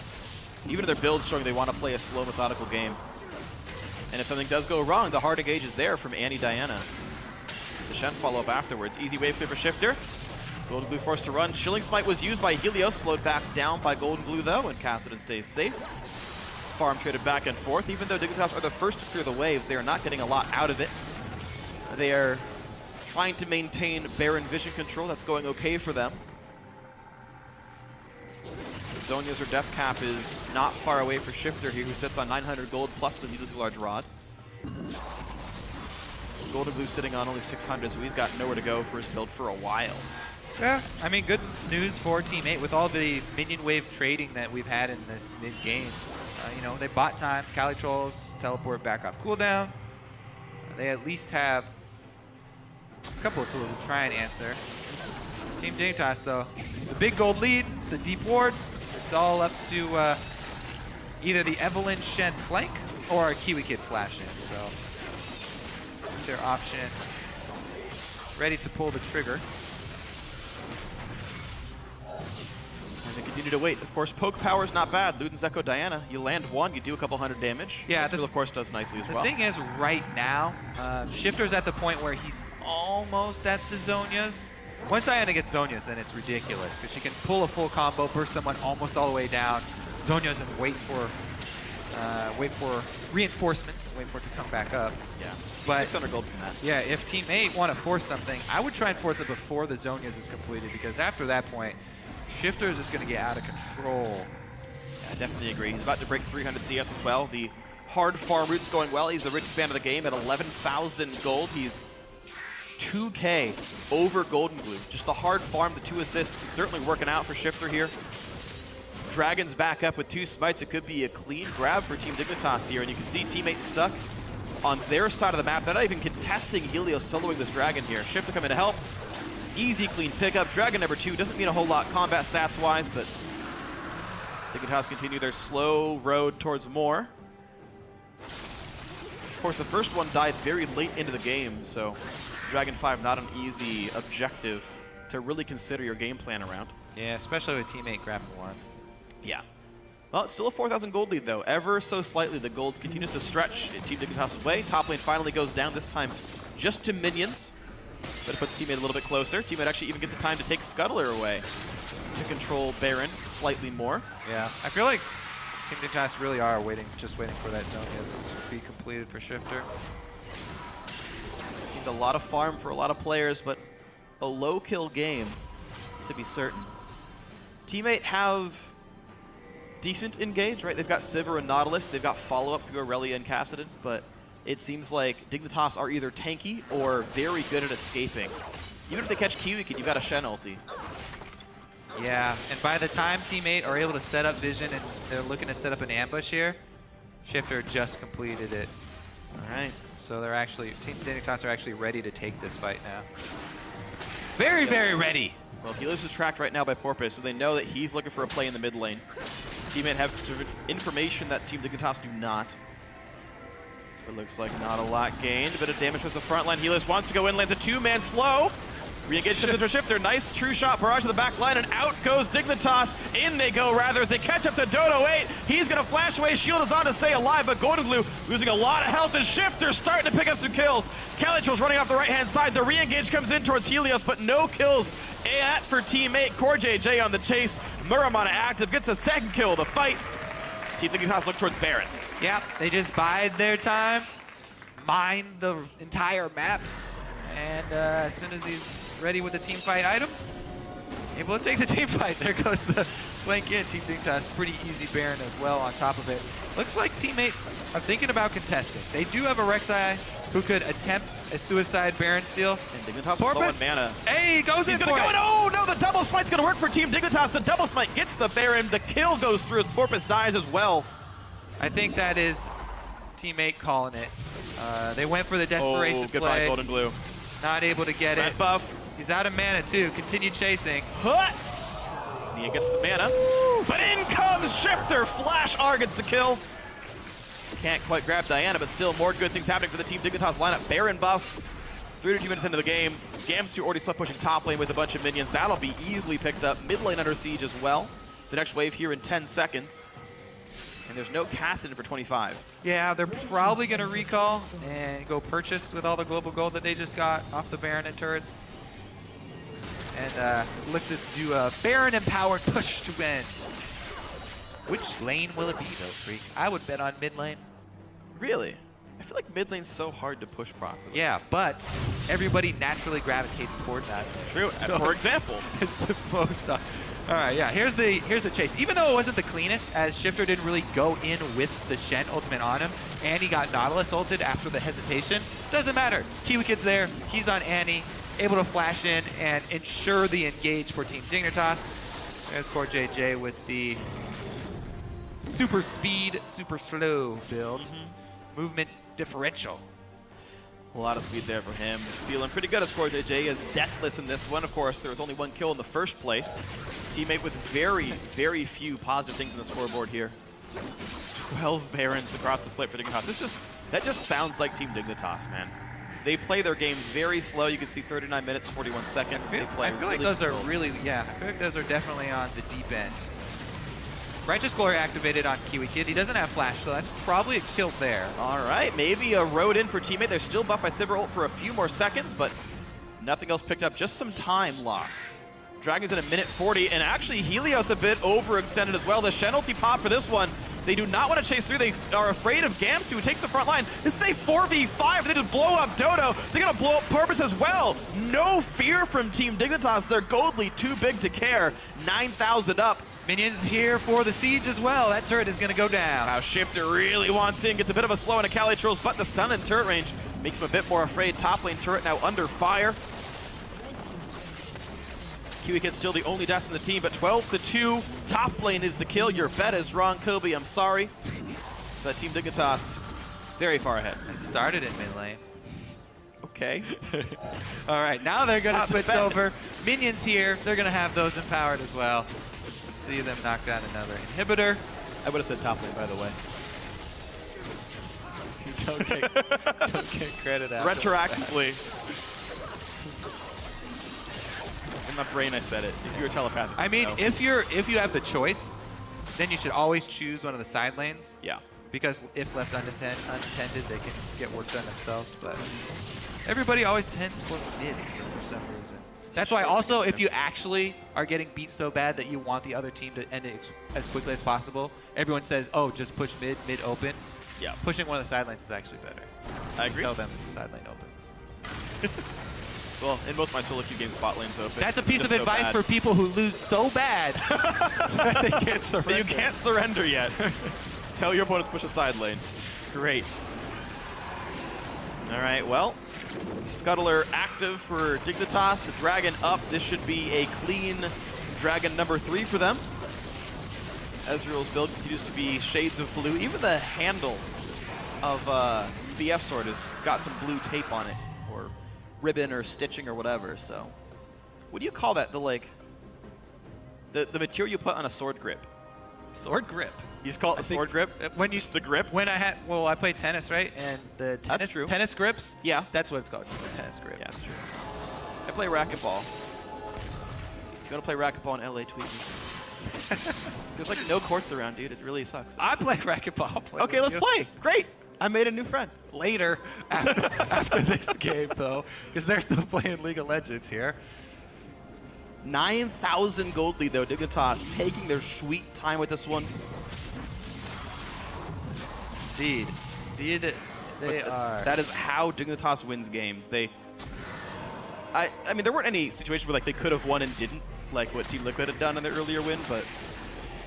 even if their build's showing they want to play a slow, methodical game. And if something does go wrong, the hard engage is there from Annie Diana. The Shen follow-up afterwards. Easy wave clear for Shifter. Golden Blue forced to run. Chilling Smite was used by Helios, slowed back down by Golden Blue though, and Kassadin stays safe. Farm traded back and forth. Even though Dignitas are the first to clear the waves, they are not getting a lot out of it. They are trying to maintain Baron vision control. That's going okay for them. Zhonya's or death cap is not far away for Shifter here, who sits on 900 gold plus the needlessly large rod. Golden Blue sitting on only 600, so he's got nowhere to go for his build for a while. yeah, I mean, good news for Team 8 with all the minion wave trading that we've had in this mid-game. You know, they bought time. Kali Trolls teleport back off cooldown. They at least have a couple of tools to try and answer. Team Dignitas, though, the big gold lead, the deep wards, it's all up to either the Evelyn Shen flank or a Kiwi Kid flash in. So their option, ready to pull the trigger. And they continue to wait. Of course, poke power is not bad. Luden's Echo Diana, you land one, you do a couple hundred damage. Yeah, Ezreal, of course, does nicely as well. The thing is, right now, Shifter's at the point where he's almost at the Zhonya's. Once Diana gets Zhonya's, then it's ridiculous, because she can pull a full combo, burst someone almost all the way down. Zhonya's and wait for reinforcements and wait for it to come back up. Yeah, But 600 gold from that. yeah, if Team 8 want to force something, I would try and force it before the Zhonya's is completed, because after that point, Shifter is just going to get out of control. I definitely agree. He's about to break 300 CS as well. The hard farm route's going well. He's the richest man of the game at 11,000 gold. He's 2K over Golden Blue. Just the hard farm, the 2 assists, certainly working out for Shifter here. Dragon's back up with 2 smites. It could be a clean grab for Team Dignitas here, and you can see teammates stuck on their side of the map. They're not even contesting Helios soloing this Dragon here. Shifter coming to help. Easy, clean pickup. Dragon number 2 doesn't mean a whole lot combat stats-wise, but Dignitas continue their slow road towards more. Of course, the first one died very late into the game, so Dragon 5 not an easy objective to really consider your game plan around. Yeah, especially with Team 8 grabbing one. Yeah. Well, it's still a 4,000 gold lead, though. Ever so slightly, the gold continues to stretch in Team Dignitas' way. Top lane finally goes down, this time just to minions. But it puts Teammate a little bit closer. Teammate actually even get the time to take Scuttler away to control Baron slightly more. Yeah, I feel like Team Dignitas really are just waiting for that Zhonya's to be completed for Shifter. Needs a lot of farm for a lot of players, but a low kill game to be certain. Teammate have decent engage, right? They've got Sivir and Nautilus. They've got follow-up through Aurelia and Kassadin, but it seems like Dignitas are either tanky or very good at escaping. Even if they catch Kiwi Kid, you've got a Shen ulti. Yeah, and by the time Team 8 are able to set up vision and they're looking to set up an ambush here, Shifter just completed it. All right. So they're actually, Team Dignitas are actually ready to take this fight now. Very, very ready. Well, Helios is tracked right now by Porpoise, so they know that he's looking for a play in the mid lane. Teammate have sort of information that Team Dignitas do not. It looks like not a lot gained. A bit of damage towards the front line. Helios wants to go in, lands a two-man slow. Re-engage to Shifter. Nice true shot barrage to the back line, and out goes Dignitas. In they go rather as they catch up to Dodo 8. He's gonna flash away. Shield is on to stay alive, but Golden Glue losing a lot of health as Shifter starting to pick up some kills. Calitro's running off the right-hand side. The re-engage comes in towards Helios, but no kills at for teammate. Core JJ on the chase. Muramana active, gets a second kill of the fight. Team Dignitas look towards Baron. Yep, they just bide their time, mine the entire map, and as soon as he's ready with the team fight item, able to take the team fight. There goes the flank in. Team Dignitas, pretty easy Baron as well on top of it. Looks like teammate are thinking about contesting. They do have a Rek'Sai who could attempt a suicide Baron steal. And Dignitas with low on mana. Hey, goes He's in gonna for go it. in. Oh no, the double smite's gonna work for Team Dignitas. The double smite gets the Baron. The kill goes through as Porpoise dies as well. I think that is teammate calling it. They went for the desperation goodbye, play. Golden Glue. Not able to get Red it. buff. He's out of mana too. Continue chasing. Hut! Nia gets the mana. But in comes Shifter. Flash R gets the kill. Can't quite grab Diana, but still more good things happening for the Team Dignitas lineup. Baron buff. 3 to 2 minutes into the game. Gamsu already still pushing top lane with a bunch of minions. That'll be easily picked up. Mid lane under siege as well. The next wave here in 10 seconds. And there's no Cassidon for 25. Yeah, they're probably going to recall and go purchase with all the global gold that they just got off the Baron and turrets. And look to do a Baron-empowered push to win. Which lane will it be, though, Freak? I would bet on mid lane. Really? I feel like mid lane's so hard to push properly. Yeah, but everybody naturally gravitates towards that. True. So- For example, It's the most. All right, yeah. Here's the chase. Even though it wasn't the cleanest, as Shifter didn't really go in with the Shen ultimate on him, and he got Nautilus ulted after the hesitation. Doesn't matter. Kiwi Kid's there. He's on Annie, able to flash in and ensure the engage for Team Dignitas. There's Core JJ with the super speed, super slow build. Movement differential. a lot of speed there for him. Feeling pretty good as Core JJ is deathless in this one. Of course, there was only one kill in the first place. Teammate with very, very few positive things in the scoreboard here. 12 Barons across the split for Dignitas. That just sounds like Team Dignitas, man. They play their game very slow. You can see 39 minutes, 41 seconds. They play I feel like really those are controlled. really, yeah, I feel like those are definitely on the deep end. Righteous Glory activated on Kiwi Kid. He doesn't have flash, so that's probably a kill there. All right, maybe a road in for teammate. They're still buffed by Sivir ult for a few more seconds, but nothing else picked up. Just some time lost. Dragon's at a minute 40, and actually Helios a bit overextended as well. The Shen ulti pop for this one. They do not want to chase through. They are afraid of Gamsu, who takes the front line. This is a 4v5. They just blow up Dodo. They're going to blow up Purpose as well. No fear from Team Dignitas. They're Goldly too big to care. 9,000 up. Minions here for the siege as well. That turret is going to go down. Now Shifter really wants in, gets a bit of a slow into Cali Trolls, but the stun and turret range makes him a bit more afraid. Top lane turret now under fire. Kiwi Kid's still the only deaths in the team, but 12-2. Top lane is the kill. Your bet is wrong, Kobe. I'm sorry. But Team Dignitas very far ahead. It started in mid lane. Okay. All right, now they're going to Stop the switch bet. over. Minions here. They're going to have those empowered as well. Let's see them knock down another inhibitor. I would have said top lane, by the way. don't get credit out. Retroactively. In my brain, I said it. If you were telepathic, I mean, no. if you have the choice, then you should always choose one of the side lanes. Yeah. Because if left unattended, they can get work done themselves. But everybody always tends for mids for some reason. That's why also if you actually are getting beat so bad that you want the other team to end it as quickly as possible, everyone says, oh, just push mid open. Yeah. Pushing one of the side lanes is actually better. I agree. Tell them the side lane open. Well, in most of my solo queue games, bot lane's open. That's a It's piece of just so advice bad. for people who lose so bad that they can't surrender. But you can't surrender yet. Tell your opponent to push a side lane. Great. All right, well, Scuttler active for Dignitas. Dragon up. This should be a clean Dragon number 3 for them. Ezreal's build continues to be shades of blue. Even the handle of BF sword has got some blue tape on it, or ribbon or stitching or whatever. So, what do you call that? The material you put on a sword grip. Sword grip. You just call it the sword grip? When you The grip? When I play tennis, right? And the tennis, true. tennis grips. Yeah. That's what it's called. Just a tennis grip. Yeah, that's true. I play racquetball. If you want to play racquetball in LA, tweet me. There's like no courts around, dude. It really sucks. I play racquetball. I'll play Okay, with let's you. play. Great. I made a new friend. Later, after this game, though, because they're still playing League of Legends here. 9,000 gold lead, though. Dignitas taking their sweet time with this one. Indeed. They are. That is how Dignitas wins games. I mean, there weren't any situations where like they could have won and didn't, like what Team Liquid had done in their earlier win, but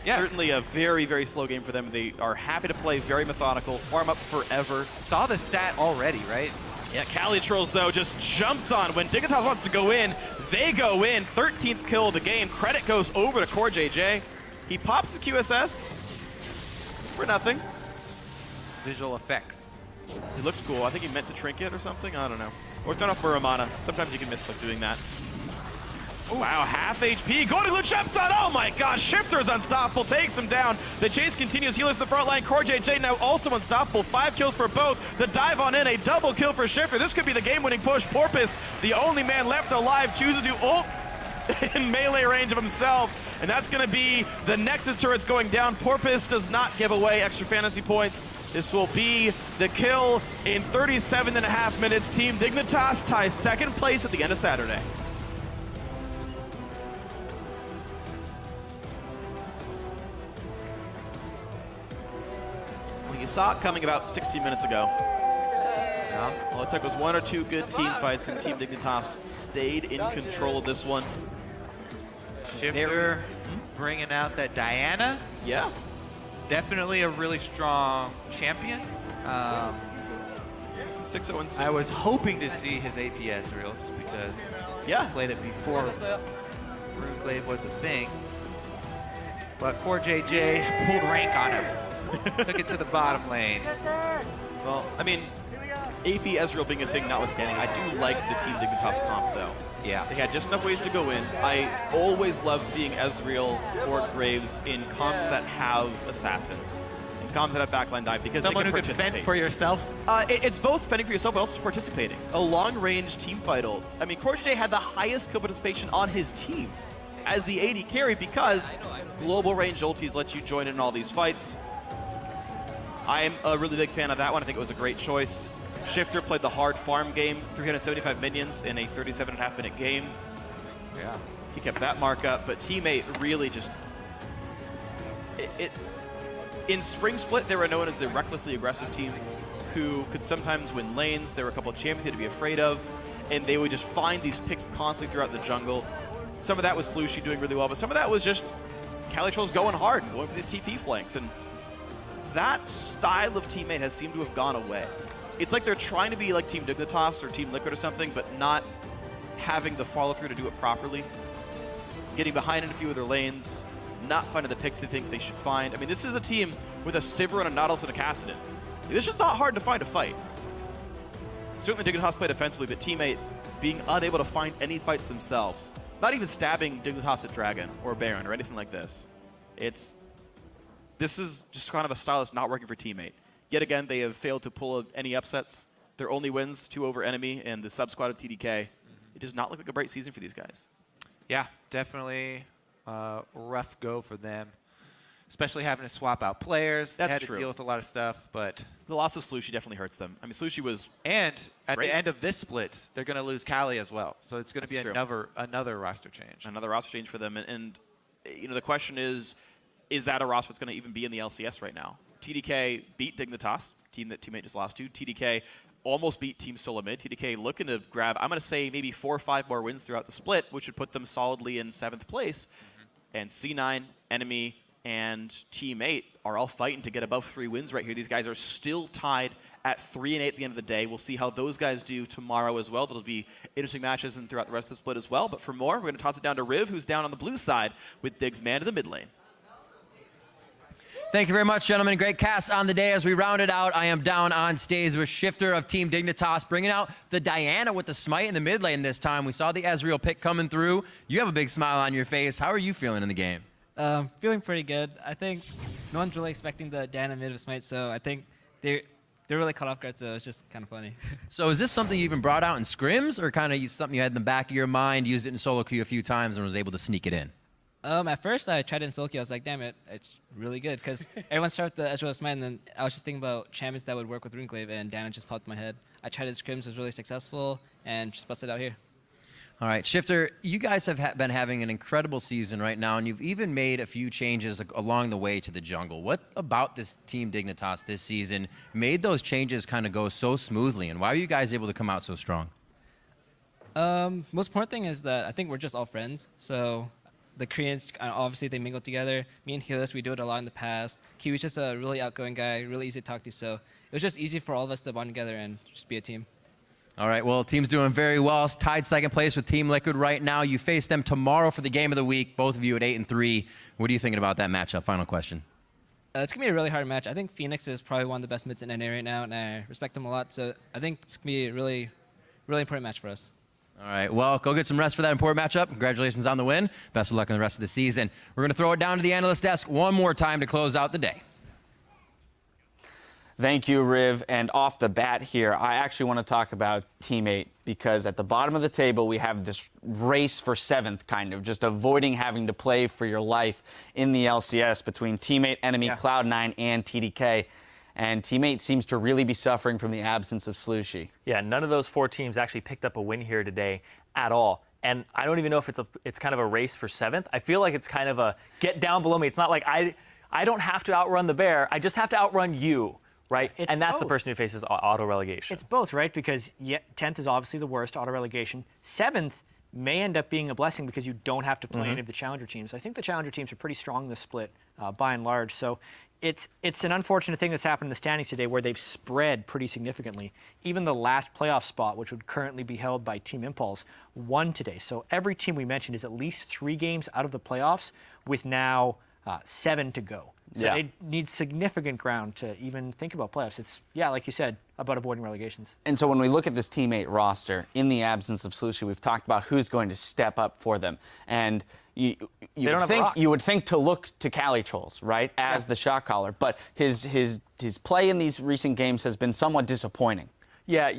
Yeah. certainly a very, very slow game for them. They are happy to play, very methodical, farm up forever. Saw the stat already, right? Yeah, Cali Trolls, though, just jumped on. When Dignitas wants to go in, they go in. 13th kill of the game. Credit goes over to Core JJ. He pops his QSS for nothing. Visual effects. He looks cool. I think he meant to trinket or something. I don't know. Or turn off Muramana. Sometimes you can miss doing that. Ooh. Wow, half HP. Golden Glue jumped on. Oh my gosh. Shifter is unstoppable. Takes him down. The chase continues. Healers in the front line. Core JJ now also unstoppable. 5 kills for both. The dive on in. A double kill for Shifter. This could be the game-winning push. Porpoise, the only man left alive, chooses to ult in melee range of himself. And that's going to be the Nexus turrets going down. Porpoise does not give away extra fantasy points. This will be the kill in 37.5 minutes. Team Dignitas ties second place at the end of Saturday. Well, you saw it coming about 16 minutes ago. Yeah. All it took was 1 or 2 good team fights, and Team Dignitas stayed in control of this one. Shifter bringing out that Diana. Yeah. Definitely a really strong champion. 6-0-6. I was hoping to see his APS reel just because Yeah. I played it before Runeblade was a thing. But Core JJ pulled rank on him. Took it to the bottom lane. Well, I mean, AP Ezreal being a thing notwithstanding, I do like the Team Dignitas comp, though. Yeah. They had just enough ways to go in. I always love seeing Ezreal or Graves in comps that have assassins, in comps that have backline dive, because Someone they who can can participate. fend for yourself. It's both fending for yourself, but also participating. A long-range team fight ult. I mean, Core JJ had the highest kill participation on his team as the AD carry because global range ultis let you join in all these fights. I am a really big fan of that one. I think it was a great choice. Shifter played the hard farm game, 375 minions in a 37.5 minute game. Yeah. He kept that mark up, but Teammate really just... In Spring Split, they were known as the recklessly aggressive team who could sometimes win lanes. There were a couple of champions you had to be afraid of, and they would just find these picks constantly throughout the jungle. Some of that was Slushy doing really well, but some of that was just Cali Trolls going hard and going for these TP flanks, and that style of Teammate has seemed to have gone away. It's like they're trying to be like Team Dignitas or Team Liquid or something, but not having the follow-through to do it properly. Getting behind in a few of their lanes, not finding the picks they think they should find. I mean, this is a team with a Sivir and a Nautilus and a Kassadin. This is not hard to find a fight. Certainly Dignitas played offensively, but Teammate being unable to find any fights themselves. Not even stabbing Dignitas at Dragon or Baron or anything like this. This is just kind of a style that's not working for Teammate. Yet again, they have failed to pull any upsets. Their only wins, 2 over enemy and the sub-squad of TDK. It does not look like a bright season for these guys. Yeah, definitely rough go for them. Especially having to swap out players. That's they had true. to deal with a lot of stuff, but... The loss of Slushy definitely hurts them. I mean, Slushy was... And at great. the end of this split, they're going to lose Kali as well. So it's going to be That's true. another roster change. Another roster change for them. And you know, the question is that a roster that's going to even be in the LCS right now? TDK beat Dignitas, team that Teammate just lost to. TDK almost beat Team Solamid. TDK looking to grab, I'm going to say, maybe 4 or 5 more wins throughout the split, which would put them solidly in 7th place. And C9, Enemy, and Teammate are all fighting to get above 3 wins right here. These guys are still tied at 3 and 8 at the end of the day. We'll see how those guys do tomorrow as well. That'll be interesting matches and throughout the rest of the split as well. But for more, we're going to toss it down to Riv, who's down on the blue side with Diggs man in the mid lane. Thank you very much, gentlemen. Great cast on the day. As we round it out, I am down on stage with Shifter of Team Dignitas, bringing out the Diana with the smite in the mid lane this time. We saw the Ezreal pick coming through. You have a big smile on your face. How are you feeling in the game? Feeling pretty good. I think no one's really expecting the Diana mid of Smite, so I think they're really caught off guard, so it's just kind of funny. So is this something you even brought out in scrims, or kind of something you had in the back of your mind, used it in solo queue a few times, and was able to sneak it in? At first, I tried it in solo queue. I was like, damn it, it's really good, because everyone starts with the Ezreal Smite, and then I was just thinking about champions that would work with Runeclave, and Diana just popped in my head. I tried it in scrims, it was really successful, and just busted out here. All right, Shifter, you guys have been having an incredible season right now, and you've even made a few changes along the way to the jungle. What about this Team Dignitas this season made those changes kind of go so smoothly, and why are you guys able to come out so strong? Most important thing is that I think we're just all friends. So the Koreans, obviously, they mingle together. Me and Helios, we do it a lot in the past. Kiwi's just a really outgoing guy, really easy to talk to. So it was just easy for all of us to bond together and just be a team. All right, well, team's doing very well. Tied second place with Team Liquid right now. You face them tomorrow for the game of the week, both of you at 8-3. What are you thinking about that matchup? Final question. It's going to be a really hard match. I think Phoenix is probably one of the best mids in NA right now, and I respect them a lot. So I think it's going to be a really, really important match for us. All right, well, go get some rest for that important matchup. Congratulations on the win. Best of luck in the rest of the season. We're going to throw it down to the analyst desk one more time to close out the day. Thank you, Riv. And off the bat here, I actually want to talk about Team 8 because at the bottom of the table, we have this race for 7th, kind of, just avoiding having to play for your life in the LCS between Team 8, Enemy, Cloud9, and TDK. And Team 8 seems to really be suffering from the absence of Slushie. Yeah, none of those 4 teams actually picked up a win here today at all. And I don't even know if it's kind of a race for 7th. I feel like it's kind of a get down below me. It's not like I don't have to outrun the bear. I just have to outrun you. Right, and that's the person who faces auto relegation. It's both, right? Because 10th is obviously the worst, auto relegation. 7th may end up being a blessing because you don't have to play any of the challenger teams. I think the challenger teams are pretty strong in this split, by and large. So it's an unfortunate thing that's happened in the standings today, where they've spread pretty significantly. Even the last playoff spot, which would currently be held by Team Impulse, won today. So every team we mentioned is at least 3 games out of the playoffs, with now 7 to go. So they need significant ground to even think about playoffs. It's, like you said, about avoiding relegations. And so when we look at this Team 8 roster, in the absence of Slushie, we've talked about who's going to step up for them. And you would think to look to Calitrolls, right, as the shot caller. But his play in these recent games has been somewhat disappointing. Yeah,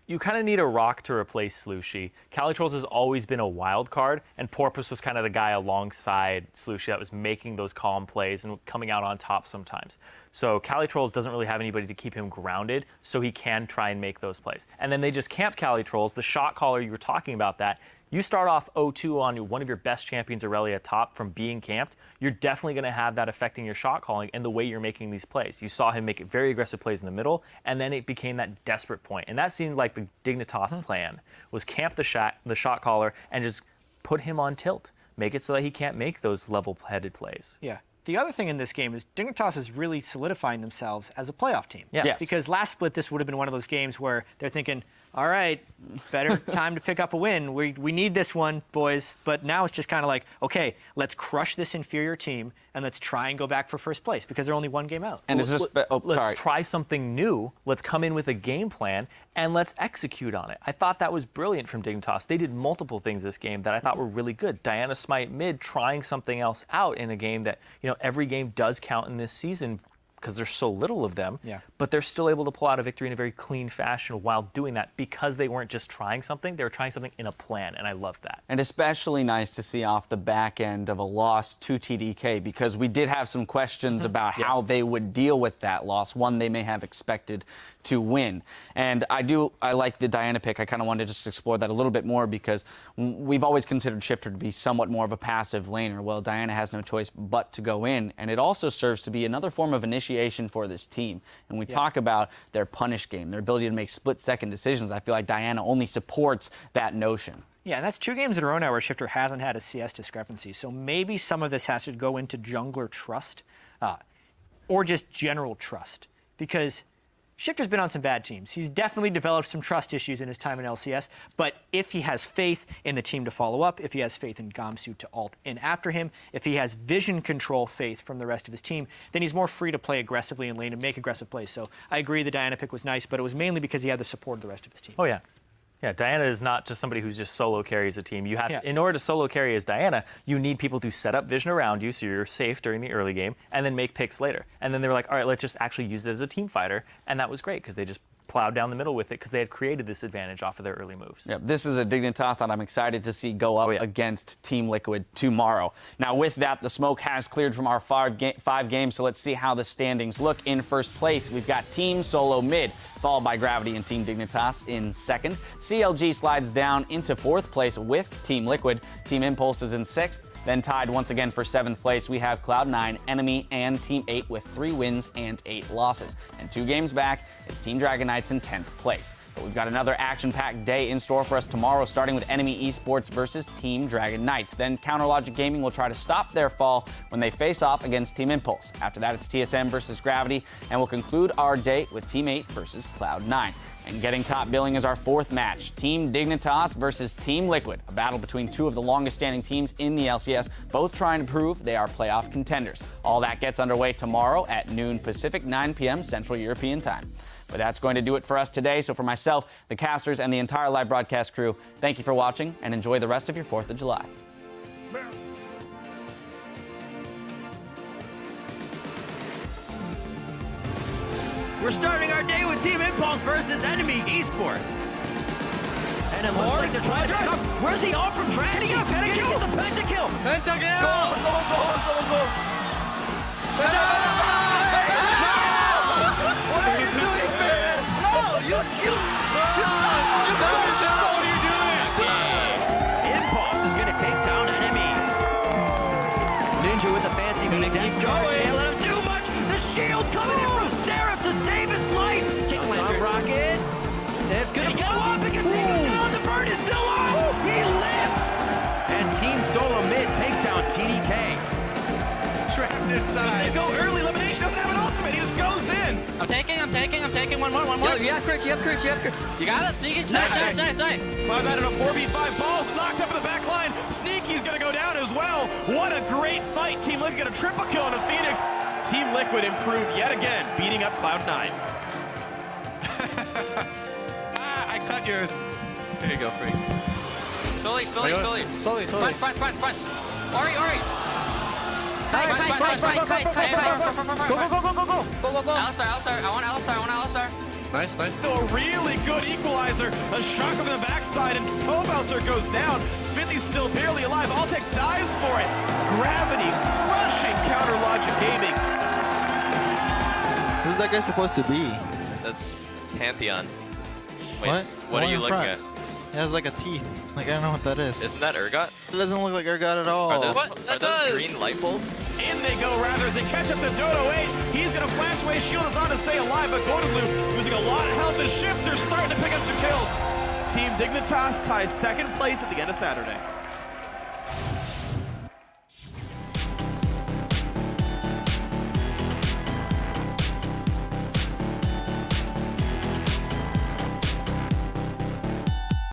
you kind of need a rock to replace Slushie. Calitrolls has always been a wild card, and Porpoise was kind of the guy alongside Slushie that was making those calm plays and coming out on top sometimes. So Calitrolls doesn't really have anybody to keep him grounded, so he can try and make those plays. And then they just camped Calitrolls, the shot caller you were talking about that. You start off 0-2 on one of your best champions, Aurelia, top from being camped, you're definitely going to have that affecting your shot calling and the way you're making these plays. You saw him make very aggressive plays in the middle, and then it became that desperate point. And that seemed like the Dignitas plan, was camp the shot caller and just put him on tilt. Make it so that he can't make those level-headed plays. Yeah. The other thing in this game is Dignitas is really solidifying themselves as a playoff team. Yeah. Yes. Because last split, this would have been one of those games where they're thinking, all right, better time to pick up a win. We need this one, boys. But now it's just kind of like, okay, let's crush this inferior team and let's try and go back for first place because they're only 1 game out. And Let's try something new. Let's come in with a game plan and let's execute on it. I thought that was brilliant from Dignitas. They did multiple things this game that I thought were really good. Diana Smite mid trying something else out in a game that, every game does count in this season because there's so little of them, but they're still able to pull out a victory in a very clean fashion while doing that because they weren't just trying something, they were trying something in a plan, and I loved that. And especially nice to see off the back end of a loss to TDK because we did have some questions about how they would deal with that loss, one they may have expected to win. And I like the Diana pick. I kind of wanted to just explore that a little bit more because we've always considered Shifter to be somewhat more of a passive laner. Well, Diana has no choice but to go in, and it also serves to be another form of initiation for this team. And we talk about their punish game, their ability to make split-second decisions. I feel like Diana only supports that notion. Yeah, and that's 2 games in a row now where Shifter hasn't had a CS discrepancy. So maybe some of this has to go into jungler trust or just general trust, because Shifter's been on some bad teams. He's definitely developed some trust issues in his time in LCS, but if he has faith in the team to follow up, if he has faith in Gamsu to ult in after him, if he has vision control faith from the rest of his team, then he's more free to play aggressively in lane and make aggressive plays. So I agree the Diana pick was nice, but it was mainly because he had the support of the rest of his team. Oh, yeah. Yeah, Diana is not just somebody who's just solo carries a team. You have, Yeah. in order to solo carry as Diana, you need people to set up vision around you so you're safe during the early game, and then make picks later. And then they were like, all right, let's just actually use it as a team fighter, and that was great because they just plowed down the middle with it because they had created this advantage off of their early moves. Yep, this is a Dignitas that I'm excited to see go up Oh, yeah. against Team Liquid tomorrow. Now, with that, the smoke has cleared from our five games, so let's see how the standings look. In first place, we've got Team Solo Mid, followed by Gravity and Team Dignitas in second. CLG slides down into fourth place with Team Liquid. Team Impulse is in sixth. Then tied once again for 7th place, we have Cloud9, Enemy, and Team 8 with 3 wins and 8 losses. And 2 games back is Team Dragon Knights in 10th place. But we've got another action-packed day in store for us tomorrow, starting with Enemy Esports versus Team Dragon Knights. Then Counterlogic Gaming will try to stop their fall when they face off against Team Impulse. After that, it's TSM versus Gravity, and we'll conclude our day with Team 8 versus Cloud9. And getting top billing is our 4th match, Team Dignitas versus Team Liquid, a battle between 2 of the longest-standing teams in the LCS, both trying to prove they are playoff contenders. All that gets underway tomorrow at noon Pacific, 9 p.m. Central European Time. But that's going to do it for us today. So for myself, the casters, and the entire live broadcast crew, thank you for watching, and enjoy the rest of your 4th of July. We're starting our day with Team Impulse versus Enemy Esports. And it looks like they're trying to come. Where's he off from Trashy? Getting the pentakill. What are you doing, man? No, you Impulse is going to take down Enemy. Ninja with a fancy beat. Death charge. Can't let him do much. The shield's coming in from Seraph to save his life. Take on Rocket. It's going to blow up. It can take him down. The bird is still on. He lives. And Team Solo Mid take down TDK. Trapped inside. They go early. Elimination doesn't have an ultimate. He just goes in. I'm taking. One more. You have courage. You got it. See it? Nice. Cloud9 in a 4v5. Balls knocked up in the back line. Sneaky's going to go down as well. What a great fight. Team Liquid got a triple kill on the Phoenix. Team Liquid improved yet again, beating up Cloud9. I cut yours. Here you go, Freak. Slowly. Front. Ori. Kite. Go. Alistar. I want Alistar. Nice. A really good equalizer. A shock from the backside, and Cobelter goes down. Smithy's still barely alive. Altec dives for it. Gravity crushing Counterlogic Gaming. Who's that guy supposed to be? That's Pantheon. Wait, What? what are you looking front. He has like a teeth. Like, I don't know what that is. Isn't that Urgot? It doesn't look like Urgot at all. Are those green light bulbs? In they go, rather, as they catch up to Dodo 8. He's going to flash away. Shield is on to stay alive, but Golden Blue losing a lot of health. The Shifter's starting to pick up some kills. Team Dignitas ties 2nd place at the end of Saturday.